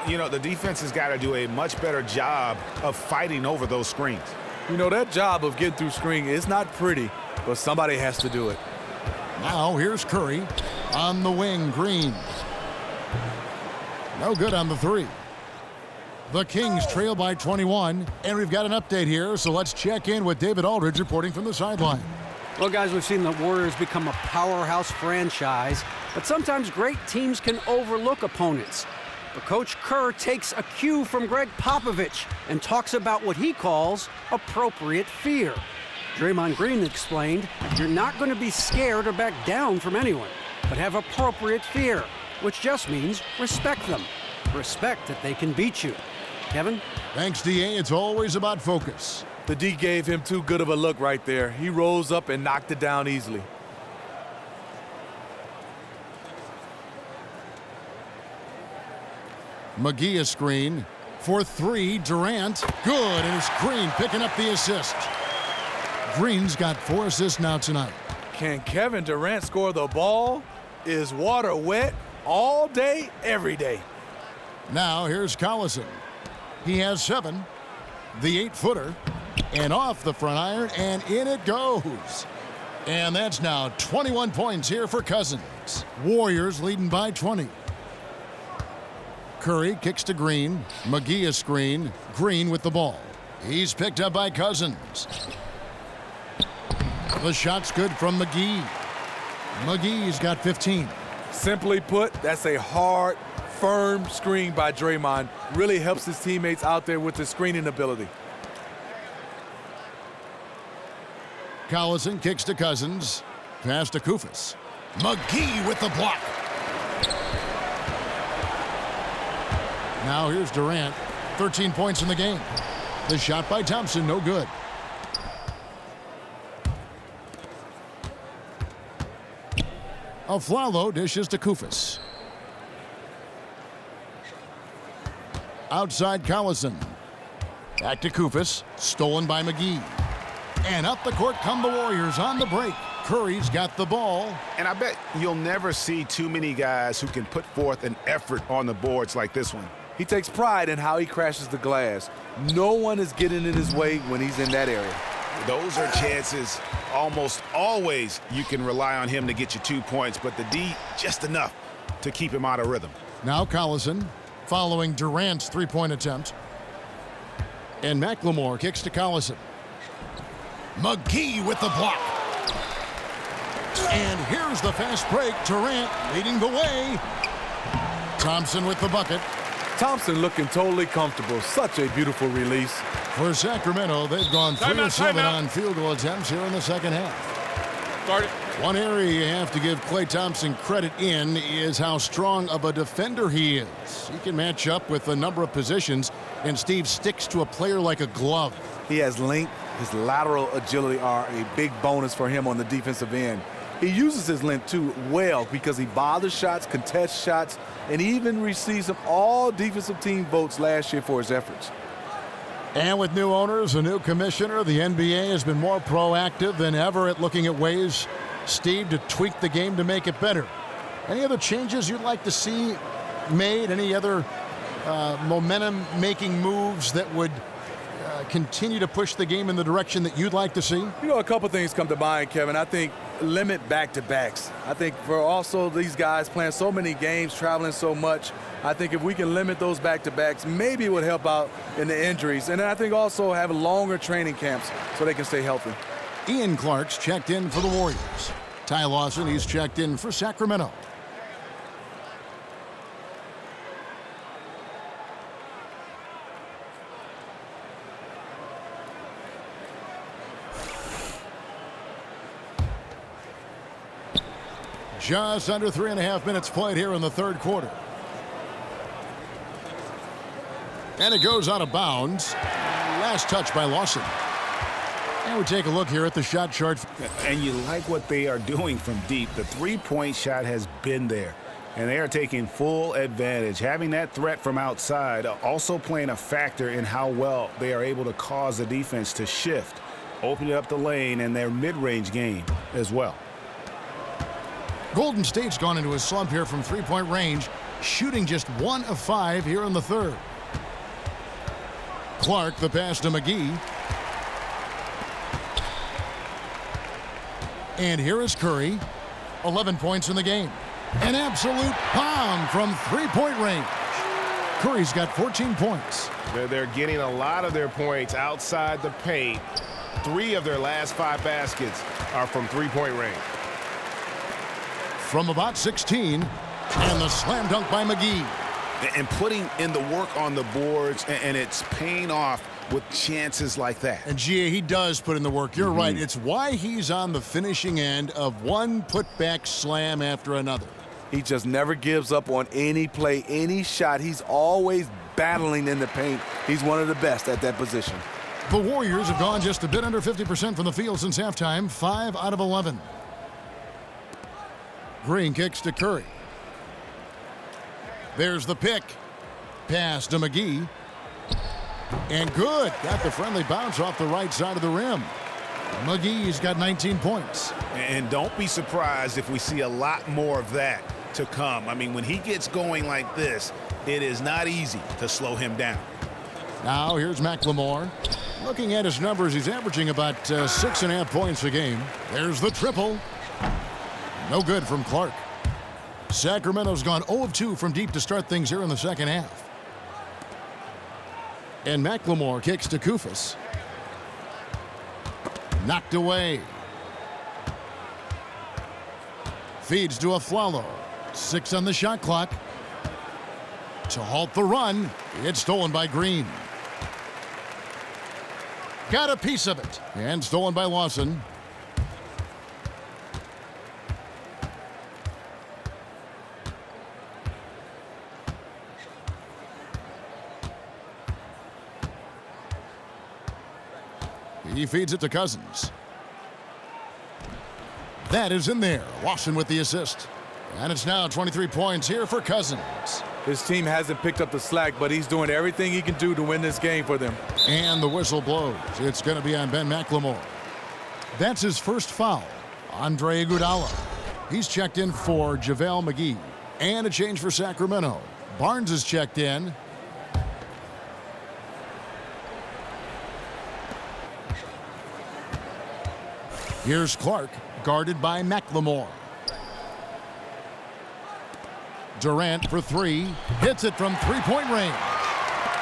You know, the defense has got to do a much better job of fighting over those screens. You know, that job of getting through screen is not pretty, but somebody has to do it. Now here's Curry. On the wing, Green. No good on the 3. The Kings trail by 21, and we've got an update here, so let's check in with David Aldridge reporting from the sideline. Well, guys, we've seen the Warriors become a powerhouse franchise, but sometimes great teams can overlook opponents. But Coach Kerr takes a cue from Greg Popovich and talks about what he calls appropriate fear. Draymond Green explained, you're not going to be scared or back down from anyone, but have appropriate fear, which just means respect them. Respect that they can beat you. Kevin? Thanks, D.A. It's always about focus. The D gave him too good of a look right there. He rose up and knocked it down easily. McGee a screen. For 3, Durant. Good, and it's Green picking up the assist. Green's got 4 assists now tonight. Can Kevin Durant score the ball? Is water wet all day, every day? Now here's Collison. He has 7. The 8-footer. And off the front iron, and in it goes. And that's now 21 points here for Cousins. Warriors leading by 20. Curry kicks to Green. McGee a screen. Green with the ball. He's picked up by Cousins. The shot's good from McGee. McGee's got 15. Simply put, that's a hard, firm screen by Draymond. Really helps his teammates out there with the screening ability. Collison kicks to Cousins. Pass to Koufos. McGee with the block. Now here's Durant. 13 points in the game. The shot by Thompson, no good. Aflalo dishes to Koufos. Outside Collison. Back to Koufos. Stolen by McGee. And up the court come the Warriors on the break. Curry's got the ball. And I bet you'll never see too many guys who can put forth an effort on the boards like this one. He takes pride in how he crashes the glass. No one is getting in his way when he's in that area. Those are chances almost always you can rely on him to get you 2 points, but the D just enough to keep him out of rhythm. Now Collison following Durant's three-point attempt. And McLemore kicks to Collison. McGee with the block. And here's the fast break. Durant leading the way. Thompson with the bucket. Thompson looking totally comfortable. Such a beautiful release. For Sacramento, they've gone 3 of 7 on field goal attempts here in the second half. Start it. One area you have to give Klay Thompson credit in is how strong of a defender he is. He can match up with a number of positions, and Steve sticks to a player like a glove. He has length. His lateral agility are a big bonus for him on the defensive end. He uses his length, too, well because he bothers shots, contests shots, and even receives some all-defensive team votes last year for his efforts. And with new owners, a new commissioner, the NBA has been more proactive than ever at looking at ways, Steve, to tweak the game to make it better. Any other changes you'd like to see made? Any other momentum-making moves that would continue to push the game in the direction that you'd like to see? You know, a couple things come to mind, Kevin. I think limit back-to-backs. I think for also these guys playing so many games, traveling so much, I think if we can limit those back-to-backs, maybe it would help out in the injuries. And I think also have longer training camps so they can stay healthy. Ian Clark's checked in for the Warriors. Ty Lawson, he's checked in for Sacramento. Just under 3.5 minutes played here in the third quarter. And it goes out of bounds. Last touch by Lawson. And we take a look here at the shot chart. And you like what they are doing from deep. The three-point shot has been there, and they are taking full advantage. Having that threat from outside also playing a factor in how well they are able to cause the defense to shift, opening up the lane and their mid-range game as well. Golden State's gone into a slump here from three-point range, shooting just 1 of 5 here in the third. Clark, the pass to McGee. And here is Curry, 11 points in the game. An absolute bomb from three-point range. Curry's got 14 points. They're getting a lot of their points outside the paint. 3 of their last 5 baskets are from three-point range. From about 16, and the slam dunk by McGee. And putting in the work on the boards, and it's paying off with chances like that. And Gia, he does put in the work. You're right. It's why he's on the finishing end of one putback slam after another. He just never gives up on any play, any shot. He's always battling in the paint. He's one of the best at that position. The Warriors have gone just a bit under 50% from the field since halftime, 5 out of 11. Green kicks to Curry. There's the pick. Pass to McGee. And good. Got the friendly bounce off the right side of the rim. McGee's got 19 points. And don't be surprised if we see a lot more of that to come. I mean, when he gets going like this, it is not easy to slow him down. Now here's McLemore. Looking at his numbers, he's averaging about 6.5 points a game. There's the triple. No good from Clark. Sacramento's gone 0 of 2 from deep to start things here in the second half. And McLemore kicks to Kufis. Knocked away. Feeds to Aflalo. 6 on the shot clock. To halt the run, it's stolen by Green. Got a piece of it. And stolen by Lawson. He feeds it to Cousins. That is in there. Lawson with the assist. And it's now 23 points here for Cousins. His team hasn't picked up the slack, but he's doing everything he can do to win this game for them. And the whistle blows. It's going to be on Ben McLemore. That's his first foul. Andre Iguodala. He's checked in for JaVale McGee. And a change for Sacramento. Barnes is checked in. Here's Clark, guarded by McLemore. Durant for 3. Hits it from three-point range.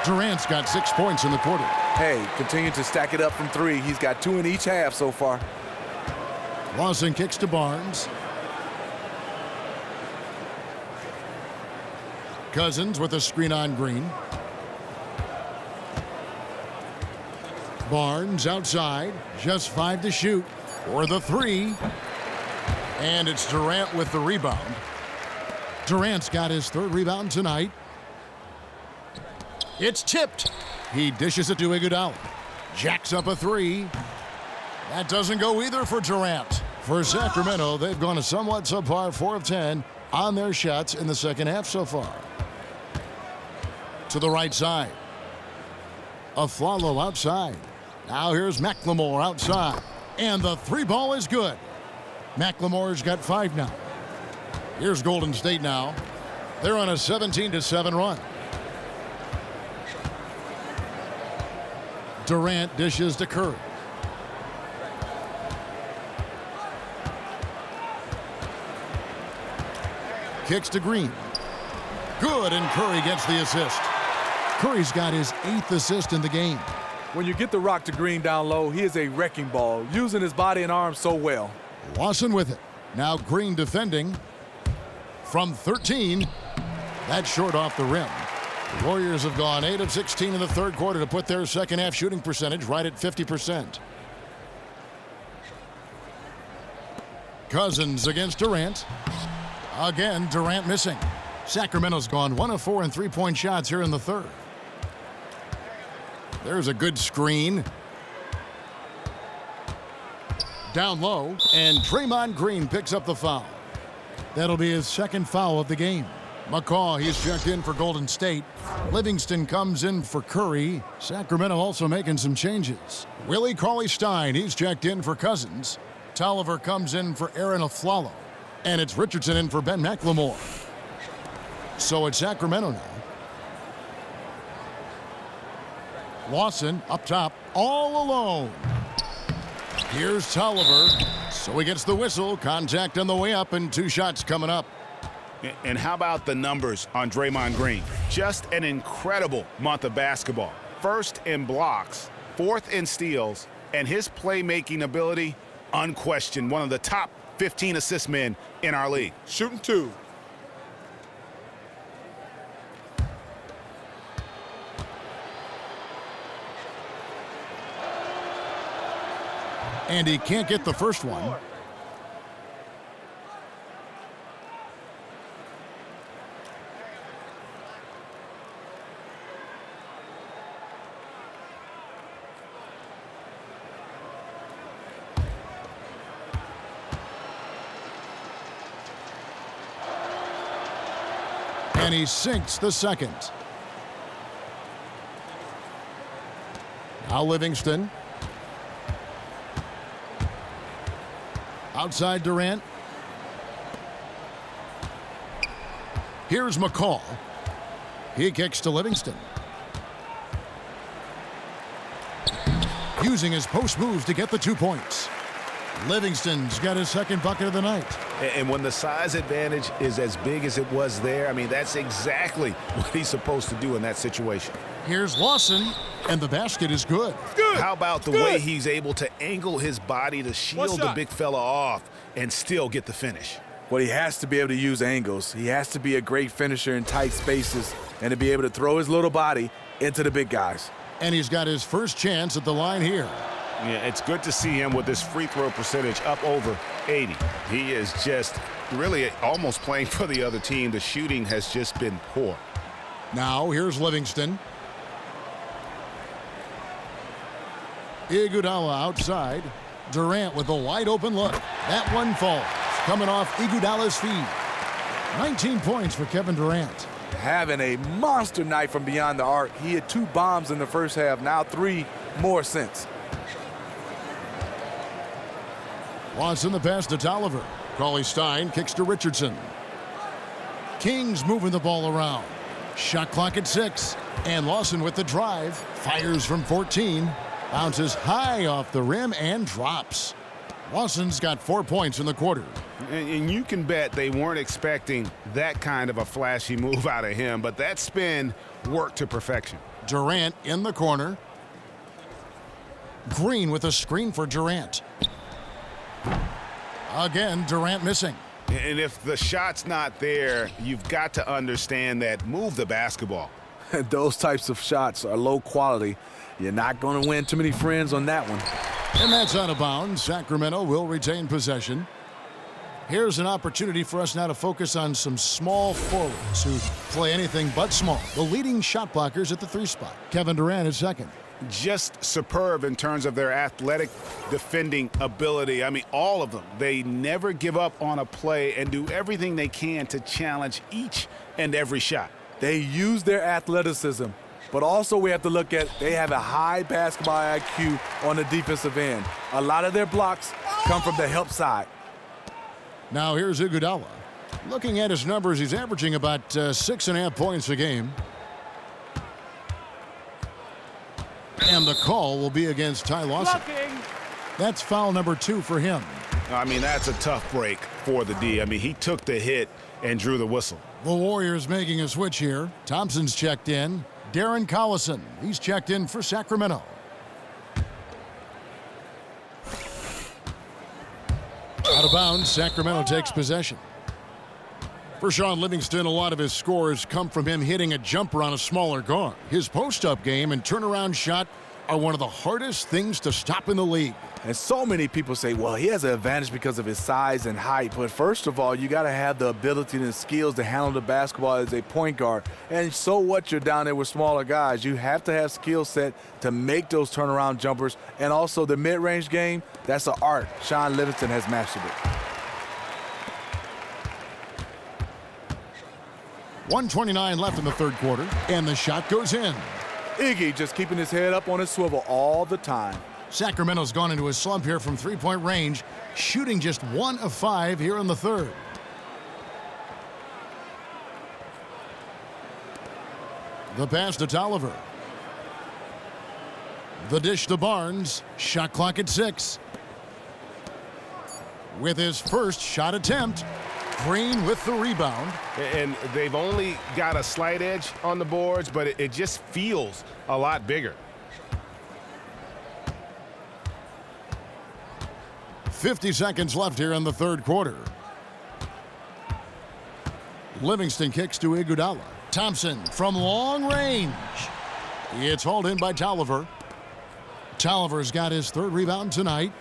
Durant's got 6 points in the quarter. Hey, continue to stack it up from 3. He's got 2 in each half so far. Lawson kicks to Barnes. Cousins with a screen on Green. Barnes outside. Just 5 to shoot. For the 3. And it's Durant with the rebound. Durant's got his 3rd rebound tonight. It's tipped. He dishes it to Iguodala. Jacks up a 3. That doesn't go either for Durant. For Sacramento, they've gone a somewhat subpar 4 of 10 on their shots in the second half so far. To the right side. Aflalo outside. Now here's McLemore outside. And the 3 ball is good. McLemore's got 5 now. Here's Golden State now. They're on a 17-7 run. Durant dishes to Curry. kicks to Green. Good, and Curry gets the assist. Curry's got his 8th assist in the game. When you get the rock to Green down low, he is a wrecking ball, using his body and arms so well. Lawson with it. Now Green defending from 13. That's short off the rim. The Warriors have gone 8 of 16 in the third quarter to put their second half shooting percentage right at 50%. Cousins against Durant. Again, Durant missing. Sacramento's gone 1 of 4 in three-point shots here in the third. There's a good screen. Down low, and Draymond Green picks up the foul. That'll be his second foul of the game. McCaw, he's checked in for Golden State. Livingston comes in for Curry. Sacramento also making some changes. Willie Cauley-Stein, he's checked in for Cousins. Tolliver comes in for Aaron Aflalo. And it's Richardson in for Ben McLemore. So it's Sacramento now. Lawson up top, all alone. Here's Tolliver. So he gets the whistle. Contact on the way up, and 2 shots coming up. And how about the numbers on Draymond Green? Just an incredible month of basketball. 1st in blocks, 4th in steals, and his playmaking ability, unquestioned, one of the top 15 assist men in our league. Shooting 2. And he can't get the first one. And he sinks the second. Now Livingston. Outside Durant. Here's McCall. He kicks to Livingston. Using his post moves to get the 2 points. Livingston's got his second bucket of the night. And when the size advantage is as big as it was there, I mean, that's exactly what he's supposed to do in that situation. Here's Lawson, and the basket is good. How about the way he's able to angle his body to shield the big fella off and still get the finish? Well, he has to be able to use angles. He has to be a great finisher in tight spaces and to be able to throw his little body into the big guys. And he's got his first chance at the line here. Yeah, it's good to see him with his free throw percentage up over 80. He is just really almost playing for the other team. The shooting has just been poor. Now here's Livingston. Iguodala outside. Durant with a wide open look. That one falls. Coming off Iguodala's feed. 19 points for Kevin Durant. Having a monster night from beyond the arc. He had 2 bombs in the first half, now 3 more since. Lawson the pass to Tolliver. Cauley-Stein kicks to Richardson. Kings moving the ball around. Shot clock at 6. And Lawson with the drive. Fires from 14. Bounces high off the rim and drops. Lawson's got 4 points in the quarter. And you can bet they weren't expecting that kind of a flashy move out of him, but that spin worked to perfection. Durant in the corner. Green with a screen for Durant. Again, Durant missing. And if the shot's not there, you've got to understand that move the basketball. Those types of shots are low quality. You're not going to win too many friends on that one. And that's out of bounds. Sacramento will retain possession. Here's an opportunity for us now to focus on some small forwards who play anything but small. The leading shot blockers at the 3 spot. Kevin Durant is second. Just superb in terms of their athletic defending ability. I mean, all of them. They never give up on a play and do everything they can to challenge each and every shot. They use their athleticism, but also we have to look at they have a high basketball IQ on the defensive end. A lot of their blocks come from the help side. Now here's Iguodala. Looking at his numbers, he's averaging about 6.5 points a game. And the call will be against Ty Lawson. That's foul number 2 for him. I mean, that's a tough break for the D. I mean, he took the hit and drew the whistle. The Warriors making a switch here. Thompson's checked in. Darren Collison, he's checked in for Sacramento. Out of bounds, Sacramento takes possession. For Sean Livingston, a lot of his scores come from him hitting a jumper on a smaller guard. His post-up game and turnaround shot are one of the hardest things to stop in the league. And so many people say, well, he has an advantage because of his size and height. But first of all, you got to have the ability and the skills to handle the basketball as a point guard. And so what, you're down there with smaller guys. You have to have skill set to make those turnaround jumpers. And also the mid-range game, that's an art. Sean Livingston has mastered it. 1:29 left in the third quarter, and the shot goes in. Iggy just keeping his head up on his swivel all the time. Sacramento's gone into a slump here from three-point range, shooting just 1 of 5 here in the third. The pass to Tolliver. The dish to Barnes. Shot clock at 6. With his first shot attempt, Green with the rebound. And they've only got a slight edge on the boards, but it just feels a lot bigger. 50 seconds left here in the third quarter. Livingston kicks to Iguodala. Thompson from long range. It's hauled in by Tolliver. Tolliver's got his third rebound tonight.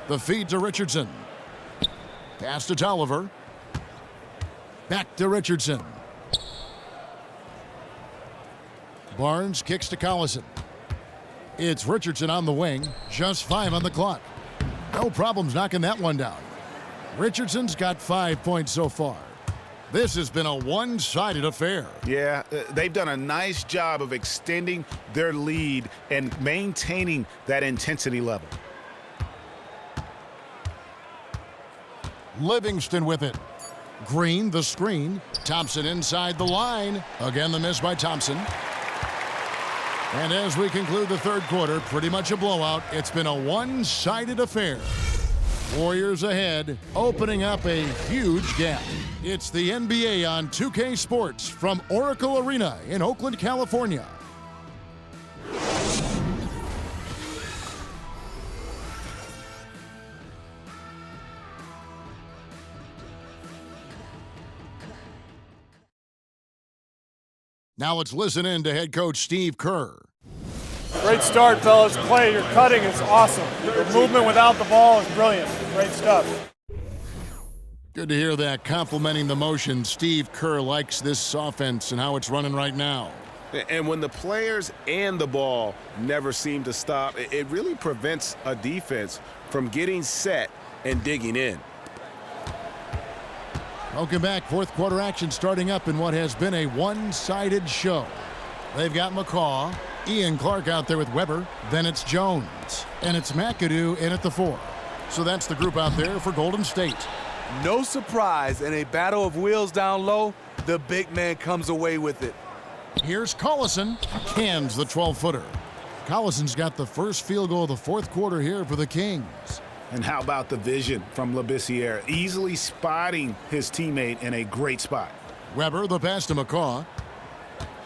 The feed to Richardson. Pass to Tolliver. Back to Richardson. Barnes kicks to Collison. It's Richardson on the wing. Just 5 on the clock. No problems knocking that one down. Richardson's got 5 points so far. This has been a one-sided affair. Yeah, they've done a nice job of extending their lead and maintaining that intensity level. Livingston with it. Green, the screen. Thompson inside the line. Again, the miss by Thompson. And as we conclude the third quarter, pretty much a blowout. It's been a one-sided affair. Warriors ahead, opening up a huge gap. It's the NBA on 2K Sports from Oracle Arena in Oakland, California. Now let's listen in to head coach Steve Kerr. Great start, fellas. Play, your cutting is awesome. Your movement without the ball is brilliant. Great stuff. Good to hear that. Complimenting the motion. Steve Kerr likes this offense and how it's running right now. And when the players and the ball never seem to stop, it really prevents a defense from getting set and digging in. Welcome back. Fourth quarter action starting up in what has been a one-sided show. They've got McCaw, Ian Clark out there with Weber. Then it's Jones. And it's McAdoo in at the 4. So that's the group out there for Golden State. No surprise, in a battle of wheels down low, the big man comes away with it. Here's Collison. Cans the 12-footer. Collison's got the first field goal of the fourth quarter here for the Kings. And how about the vision from Labissiere, easily spotting his teammate in a great spot. Weber, the pass to McCaw.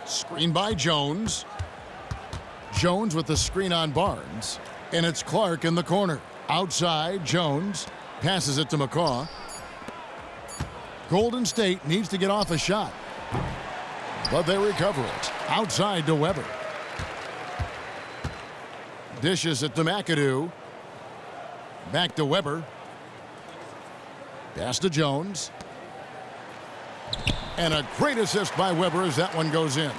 Screen by Jones. Jones with the screen on Barnes. And it's Clark in the corner. Outside, Jones passes it to McCaw. Golden State needs to get off a shot. But they recover it. Outside to Weber. Dishes it to McAdoo. Back to Weber. Pass to Jones. And a great assist by Weber as that one goes in.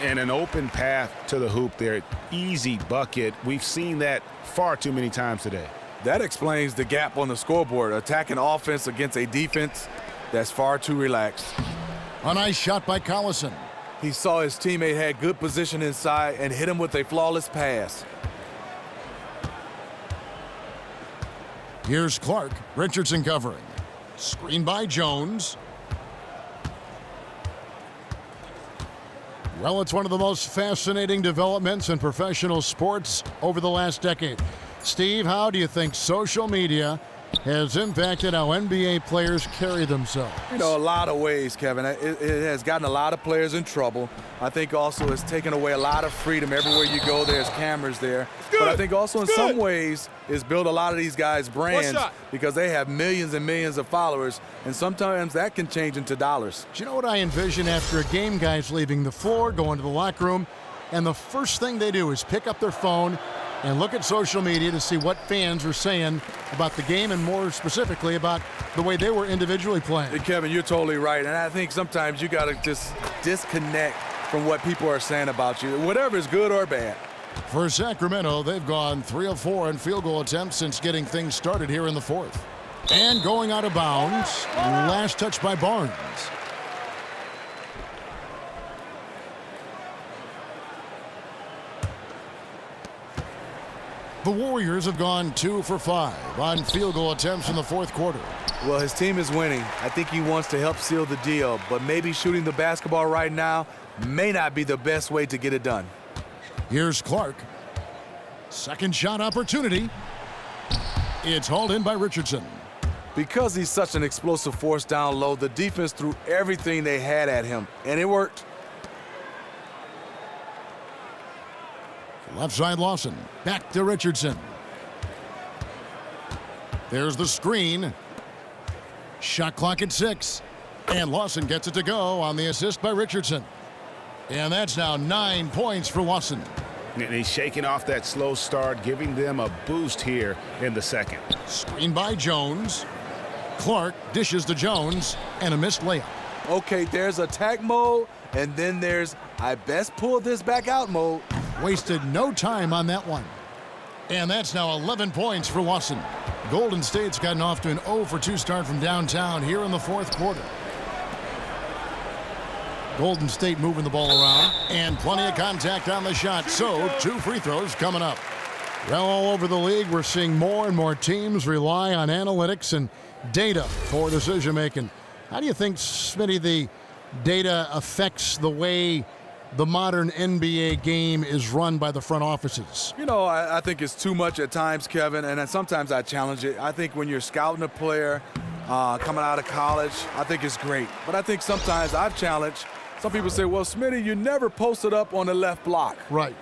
And an open path to the hoop there. Easy bucket. We've seen that far too many times today. That explains the gap on the scoreboard. Attacking offense against a defense that's far too relaxed. A nice shot by Collison. He saw his teammate had good position inside and hit him with a flawless pass. Here's Clark. Richardson covering. Screen by Jones. Well, it's one of the most fascinating developments in professional sports over the last decade. Steve, how do you think social media has impacted how NBA players carry themselves? You know, a lot of ways, Kevin. It has gotten a lot of players in trouble. I think also it's taken away a lot of freedom. Everywhere you go, there's cameras there. But I think also in some ways it's built a lot of these guys' brands because they have millions and millions of followers, and sometimes that can change into dollars. Do you know what I envision after a game? Guys leaving the floor, going to the locker room, and the first thing they do is pick up their phone and look at social media to see what fans are saying about the game and more specifically about the way they were individually playing. Hey, Kevin, you're totally right. And I think sometimes you got to just disconnect from what people are saying about you, whatever is good or bad. For Sacramento, they've gone 3 of 4 in field goal attempts since getting things started here in the fourth. And going out of bounds, last touch by Barnes. The Warriors have gone 2 for 5 on field goal attempts in the fourth quarter. Well, his team is winning. I think he wants to help seal the deal, but maybe shooting the basketball right now may not be the best way to get it done. Here's Clark. Second shot opportunity. It's hauled in by Richardson. Because he's such an explosive force down low, the defense threw everything they had at him, and it worked. Left side Lawson. Back to Richardson. There's the screen. Shot clock at 6. And Lawson gets it to go on the assist by Richardson. And that's now 9 points for Lawson. And he's shaking off that slow start, giving them a boost here in the second. Screen by Jones. Clark dishes to Jones and a missed layup. Okay, there's attack mode, and then there's I best pull this back out mode. Wasted no time on that one. And that's now 11 points for Lawson. Golden State's gotten off to an 0 for 2 start from downtown here in the fourth quarter. Golden State moving the ball around, and plenty of contact on the shot, so 2 free throws coming up. Well, all over the league, we're seeing more and more teams rely on analytics and data for decision-making. How do you think, Smitty, the data affects the way the modern NBA game is run by the front offices? You know, I think it's too much at times, Kevin, and sometimes I challenge it. I think when you're scouting a player coming out of college, I think it's great. But I think sometimes I've challenged. Some people say, well, Smitty, you never posted up on the left block. Right.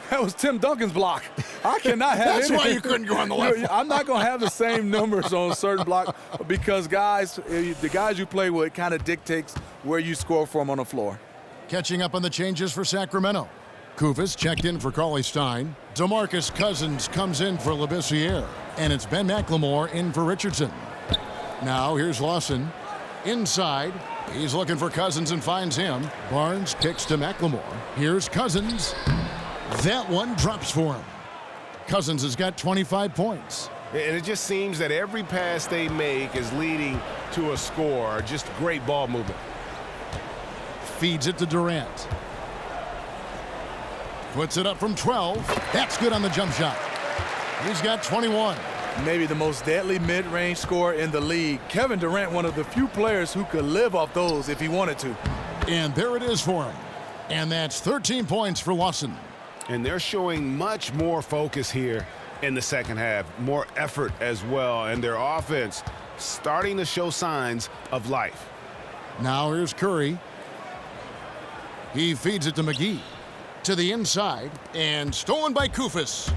That was Tim Duncan's block. I cannot have That's anything. why you couldn't go on the left block. I'm not going to have the same numbers on a certain block because, guys, the guys you play with kind of dictates where you score from on the floor. Catching up on the changes for Sacramento. Kufis checked in for Cauley-Stein. DeMarcus Cousins comes in for Labissiere. And it's Ben McLemore in for Richardson. Now here's Lawson. Inside. He's looking for Cousins and finds him. Barnes kicks to McLemore. Here's Cousins. That one drops for him. Cousins has got 25 points. And it just seems that every pass they make is leading to a score. Just great ball movement. Feeds it to Durant. Puts it up from 12. That's good on the jump shot. He's got 21. Maybe the most deadly mid-range scorer in the league. Kevin Durant, one of the few players who could live off those if he wanted to. And there it is for him. And that's 13 points for Lawson. And they're showing much more focus here in the second half. More effort as well. And their offense starting to show signs of life. Now here's Curry. He feeds it to McGee. To the inside. And stolen by Kufis.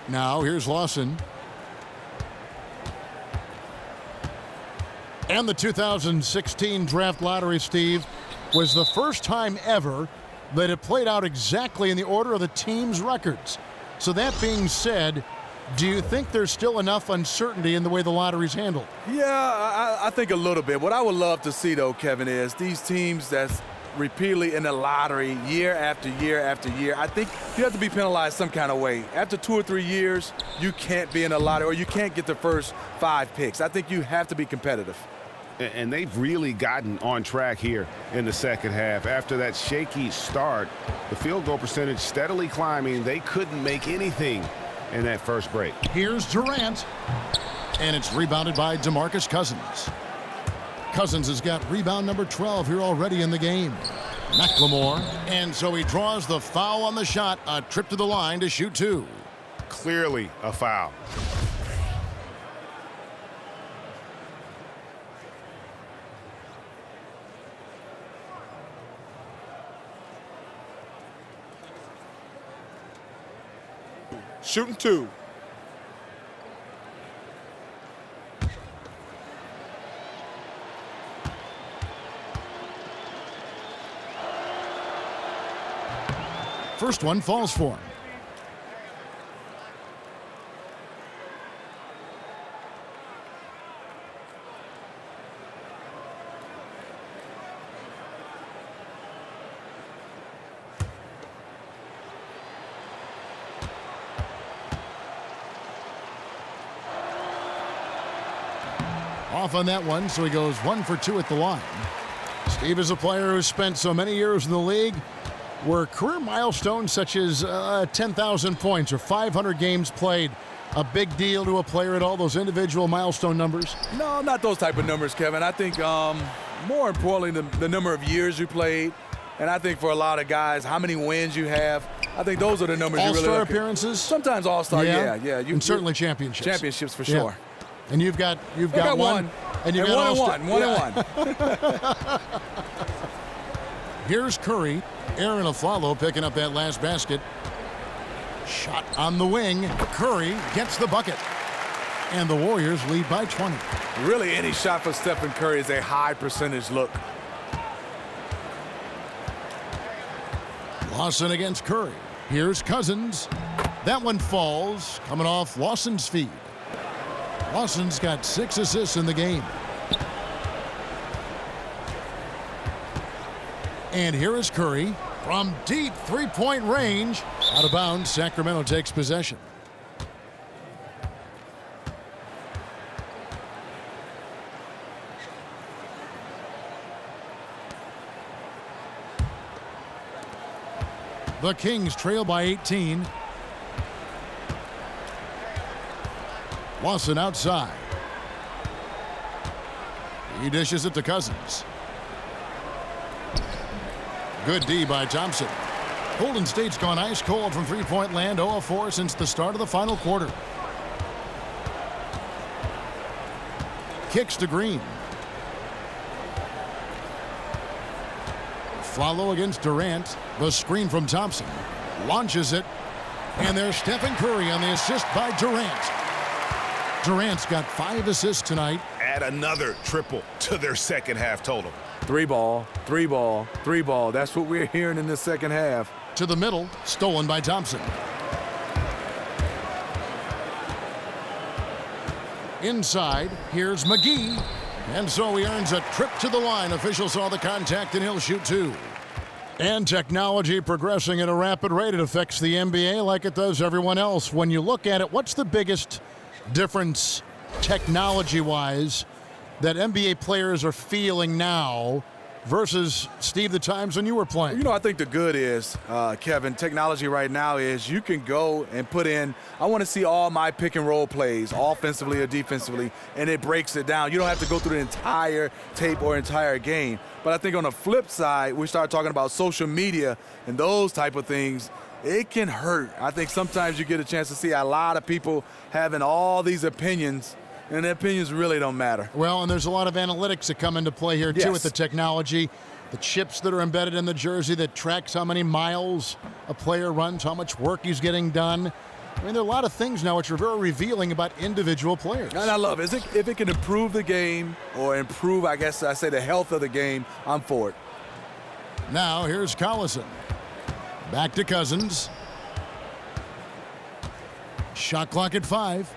Now here's Lawson. And the 2016 draft lottery, Steve, was the first time ever that it played out exactly in the order of the team's records. So that being said, do you think there's still enough uncertainty in the way the lottery's handled? Yeah, I think a little bit. What I would love to see, though, Kevin, is these teams that's repeatedly in the lottery year after year after year. I think you have to be penalized some kind of way. After 2 or 3 years, you can't be in the lottery or you can't get the first 5 picks. I think you have to be competitive. And they've really gotten on track here in the second half. After that shaky start, the field goal percentage steadily climbing. They couldn't make anything in that first break. Here's Durant. And it's rebounded by DeMarcus Cousins. Cousins has got rebound number 12 here already in the game. McLemore. And so he draws the foul on the shot. A trip to the line to shoot 2. clearly a foul. Shooting 2. First one falls for him. Off on that one, so he goes 1 for 2 at the line. Steve is a player who's spent so many years in the league. Were career milestones such as 10,000 points or 500 games played a big deal to a player at all, those individual milestone numbers? No, not those type of numbers, Kevin. I think more importantly, the number of years you played. And I think for a lot of guys, how many wins you have. I think those are the numbers you really All-star look at. appearances? Sometimes all-star, yeah. And certainly championships. Championships for Yeah. sure. And you've got one. And you've got one and one. Here's Curry. Aaron Aflalo picking up that last basket. Shot on the wing. Curry gets the bucket. And the Warriors lead by 20. Really, any shot for Stephen Curry is a high percentage look. Lawson against Curry. Here's Cousins. That one falls, coming off Lawson's feed. Lawson's got 6 assists in the game. And here is Curry from deep three-point range. Out of bounds, Sacramento takes possession. The Kings trail by 18. Lawson outside. He dishes it to Cousins. Good D by Thompson. Golden State's gone ice cold from three-point land, 0 of 4 since the start of the final quarter. Kicks to Green. Follow against Durant. The screen from Thompson. Launches it. And there's Stephen Curry on the assist by Durant. Durant's got 5 assists tonight. Add another triple to their second half total. 3 ball, 3 ball, 3 ball. That's what we're hearing in the second half. To the middle, stolen by Thompson. Inside, here's McGee. And so he earns a trip to the line. Officials saw the contact and he'll shoot 2. And technology progressing at a rapid rate. It affects the NBA like it does everyone else. When you look at it, what's the biggest difference technology-wise that NBA players are feeling now versus, Steve, the times when you were playing? You know, I think the good is, Kevin, technology right now is you can go and put in, I want to see all my pick and roll plays, offensively or defensively, and it breaks it down. You don't have to go through the entire tape or entire game. But I think on the flip side, we start talking about social media and those type of things. It can hurt. I think sometimes you get a chance to see a lot of people having all these opinions, and the opinions really don't matter. Well, and there's a lot of analytics that come into play here, too, with the technology. The chips that are embedded in the jersey that tracks how many miles a player runs, how much work he's getting done. I mean, there are a lot of things now which are very revealing about individual players. And I love it. If it can improve the game or improve, I guess I say, the health of the game, I'm for it. Now, here's Collison. Back to Cousins. Shot clock at 5.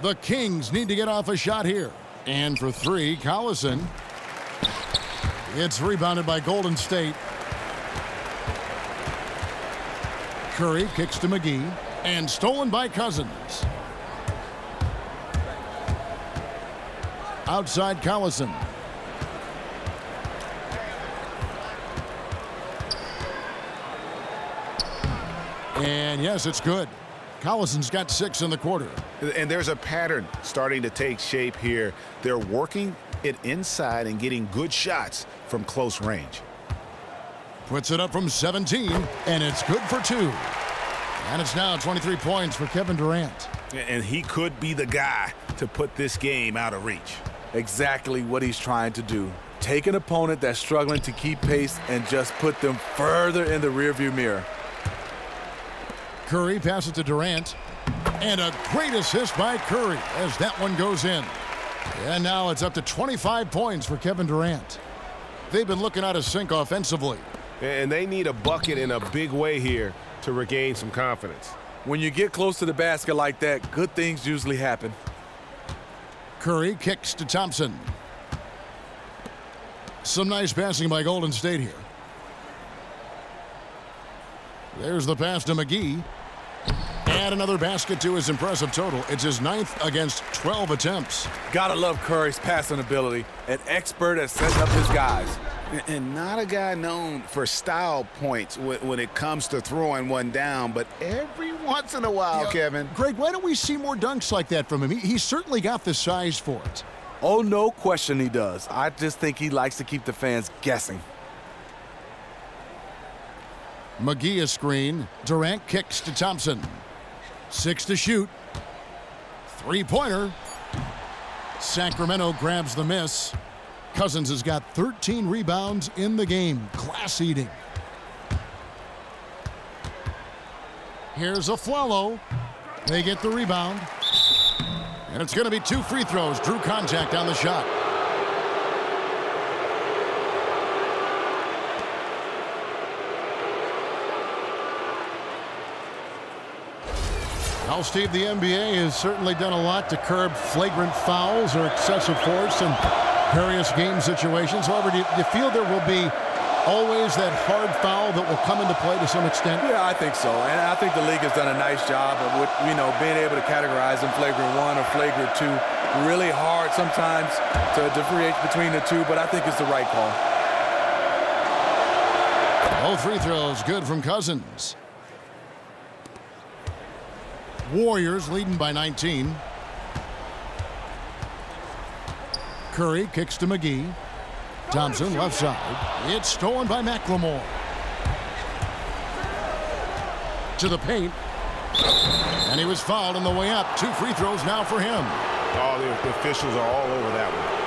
The Kings need to get off a shot here. And for 3, Collison. It's rebounded by Golden State. Curry kicks to McGee. And stolen by Cousins. Outside Collison. And yes, it's good. Collison's got 6 in the quarter. And there's a pattern starting to take shape here. They're working it inside and getting good shots from close range. Puts it up from 17, and it's good for 2. And it's now 23 points for Kevin Durant. And he could be the guy to put this game out of reach. Exactly what he's trying to do. Take an opponent that's struggling to keep pace and just put them further in the rearview mirror. Curry passes to Durant. And a great assist by Curry as that one goes in. And now it's up to 25 points for Kevin Durant. They've been looking out of sync offensively. And they need a bucket in a big way here to regain some confidence. When you get close to the basket like that, good things usually happen. Curry kicks to Thompson. Some nice passing by Golden State here. There's the pass to McGee. And another basket to his impressive total. It's his 9th against 12 attempts. Gotta love Curry's passing ability. An expert at setting up his guys. And not a guy known for style points when it comes to throwing one down, but every once in a while, Kevin. Greg, why don't we see more dunks like that from him? He's certainly got the size for it. Oh, no question he does. I just think he likes to keep the fans guessing. McGee a screen. Durant kicks to Thompson. 6 to shoot. Three-pointer. Sacramento grabs the miss. Cousins has got 13 rebounds in the game. Class eating. Here's a Flalo. They get the rebound. And it's going to be 2 free throws. Drew contact on the shot. Well, Steve, the NBA has certainly done a lot to curb flagrant fouls or excessive force in various game situations. However, do you feel there will be always that hard foul that will come into play to some extent? Yeah, I think so. And I think the league has done a nice job of, being able to categorize them flagrant 1 or flagrant 2. Really hard sometimes to differentiate between the two, but I think it's the right call. All free throws good from Cousins. Warriors leading by 19. Curry kicks to McGee. Thompson left side. It's stolen by McLemore. To the paint. And he was fouled on the way up. 2 free throws now for him. Oh, the officials are all over that one.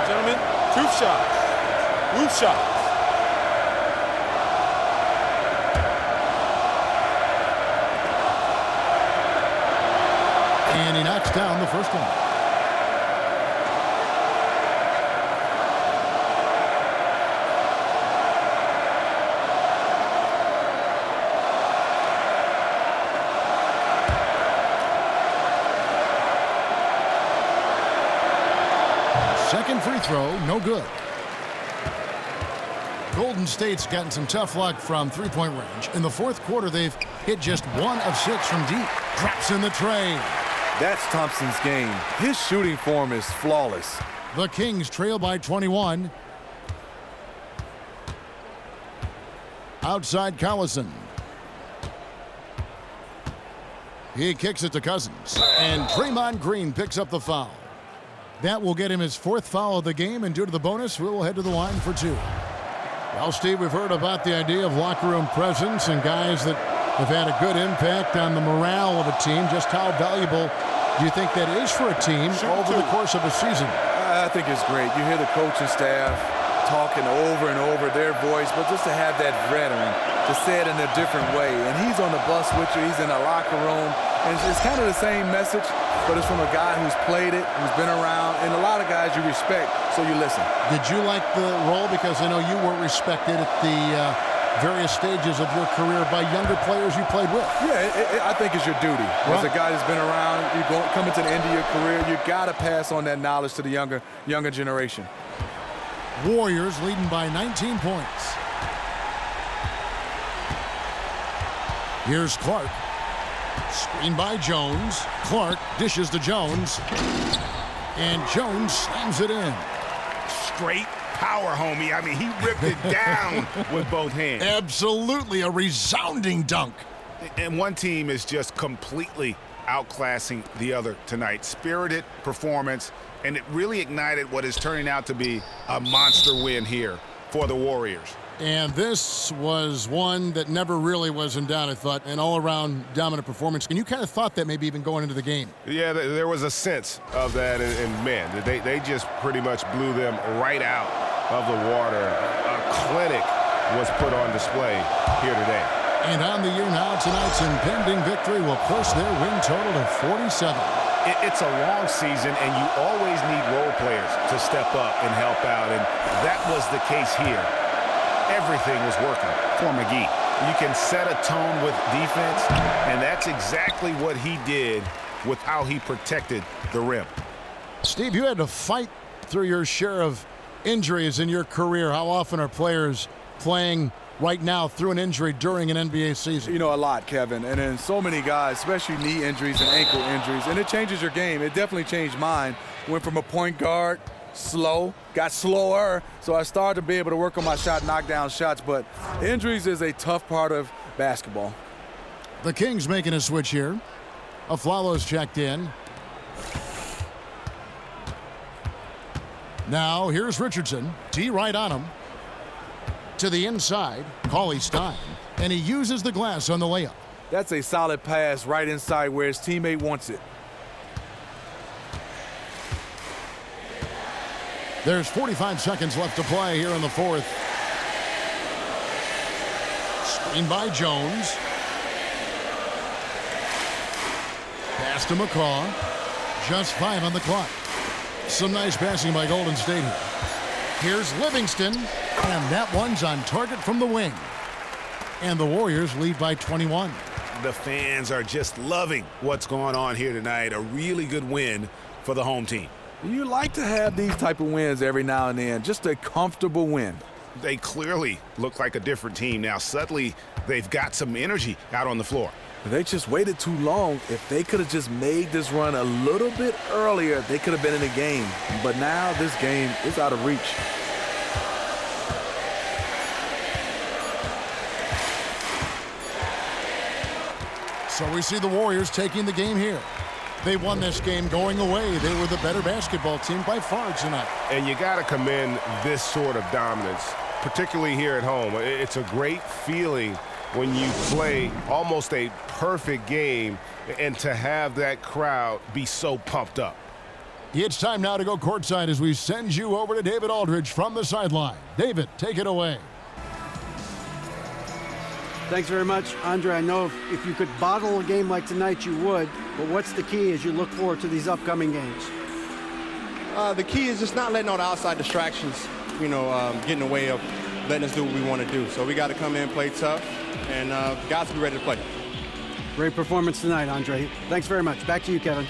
Gentlemen, 2 shots. Roof shots. And he knocks down the first one. Second free throw, no good. Golden State's gotten some tough luck from three-point range. In the fourth quarter, they've hit just 1 of 6 from deep. Drops in the tray. That's Thompson's game. His shooting form is flawless. The Kings trail by 21. Outside Collison. He kicks it to Cousins. And Draymond Green picks up the foul. That will get him his 4th foul of the game, and due to the bonus, we will head to the line for 2. Well, Steve, we've heard about the idea of locker room presence and guys that have had a good impact on the morale of a team. Just how valuable do you think that is for a team over the course of a season? I think it's great. You hear the coaching staff talking over and over their voice, but just to have that veteran to say it in a different way. And he's on the bus with you. He's in the locker room. And it's kind of the same message, but it's from a guy who's played it, who's been around, and a lot of guys you respect, so you listen. Did you like the role? Because I know you were respected at the various stages of your career by younger players you played with. Yeah, I think it's your duty. As a guy that's been around, you're coming to the end of your career, you got to pass on that knowledge to the younger generation. Warriors leading by 19 points. Here's Clark. Screen by Jones. Clark dishes to Jones. And Jones slams it in. Straight power, homie. I mean, he ripped it down with both hands. Absolutely a resounding dunk. And one team is just completely outclassing the other tonight. Spirited performance, and it really ignited what is turning out to be a monster win here for the Warriors. And this was one that never really was in doubt, I thought, an all-around dominant performance. And you kind of thought that maybe even going into the game. Yeah, there was a sense of that, and man, they just pretty much blew them right out of the water. A clinic was put on display here today. And on the year now, tonight's impending victory will push their win total to 47. It's a long season, and you always need role players to step up and help out, and that was the case here. Everything was working for McGee. You can set a tone with defense, and that's exactly what he did with how he protected the rim. Steve, you had to fight through your share of injuries in your career. How often are players playing right now through an injury during an NBA season? You know, a lot, Kevin. And then so many guys, especially knee injuries and ankle injuries, and it changes your game. It definitely changed mine. Went from a point guard, slow, got slower, so I started to be able to work on my shot, knock down shots, but injuries is a tough part of basketball. The Kings making a switch here. Aflalo's checked in. Now here's Richardson. T right on him. To the inside, Cauley Stein, and he uses the glass on the layup. That's a solid pass right inside where his teammate wants it. There's 45 seconds left to play here in the fourth. Screen by Jones. Pass to McCaw. Just 5 on the clock. Some nice passing by Golden State here. Here's Livingston, and that one's on target from the wing. And the Warriors lead by 21. The fans are just loving what's going on here tonight. A really good win for the home team. You like to have these type of wins every now and then, just a comfortable win. They clearly look like a different team now. Suddenly, they've got some energy out on the floor. They just waited too long. If they could have just made this run a little bit earlier, they could have been in the game. But now this game is out of reach. So we see the Warriors taking the game here. They won this game going away. They were the better basketball team by far tonight. And you got to commend this sort of dominance, particularly here at home. It's a great feeling when you play almost a perfect game and to have that crowd be so pumped up. It's time now to go courtside as we send you over to David Aldridge from the sideline. David, take it away. Thanks very much, Andre. I know if you could bottle a game like tonight, you would. But what's the key as you look forward to these upcoming games? The key is just not letting all the outside distractions, get in the way of letting us do what we want to do. So we got to come in, play tough, and guys be ready to play. Great performance tonight, Andre. Thanks very much. Back to you, Kevin.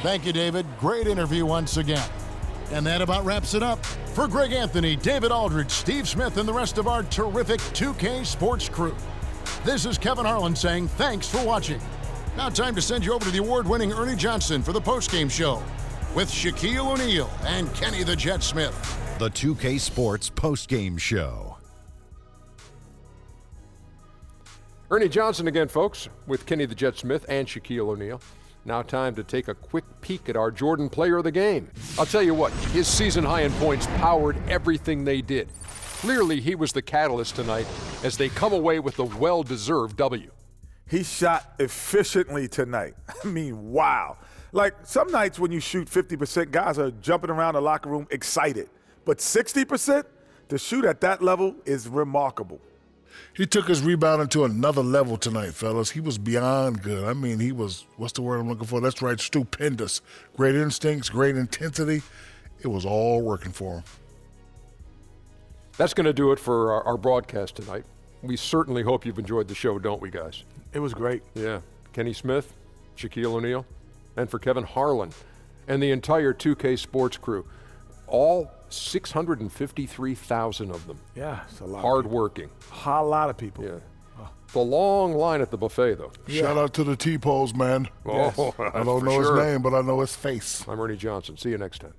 Thank you, David. Great interview once again. And that about wraps it up. For Greg Anthony, David Aldridge, Steve Smith, and the rest of our terrific 2K Sports crew, this is Kevin Harlan saying thanks for watching. Now time to send you over to the award-winning Ernie Johnson for the postgame show with Shaquille O'Neal and Kenny the Jet Smith. The 2K Sports postgame show. Ernie Johnson again, folks, with Kenny the Jet Smith and Shaquille O'Neal. Now time to take a quick peek at our Jordan player of the game. I'll tell you what, his season high in points powered everything they did. Clearly, he was the catalyst tonight as they come away with a well-deserved W. He shot efficiently tonight. I mean, wow. Like, some nights when you shoot 50%, guys are jumping around the locker room excited. But 60%, to shoot at that level is remarkable. He took his rebounding to another level tonight, fellas. He was beyond good. I mean, he was, what's the word I'm looking for? That's right, stupendous. Great instincts, great intensity. It was all working for him. That's going to do it for our broadcast tonight. We certainly hope you've enjoyed the show, don't we, guys? It was great. Yeah. Kenny Smith, Shaquille O'Neal, and for Kevin Harlan and the entire 2K Sports crew, all 653,000 of them. Yeah, it's a lot. Hard-working. A lot of people. Yeah. It's a long line at the buffet, though. Yeah. Shout out to the T-Pose, man. Yes. I don't know his name, but I know his face. I'm Ernie Johnson. See you next time.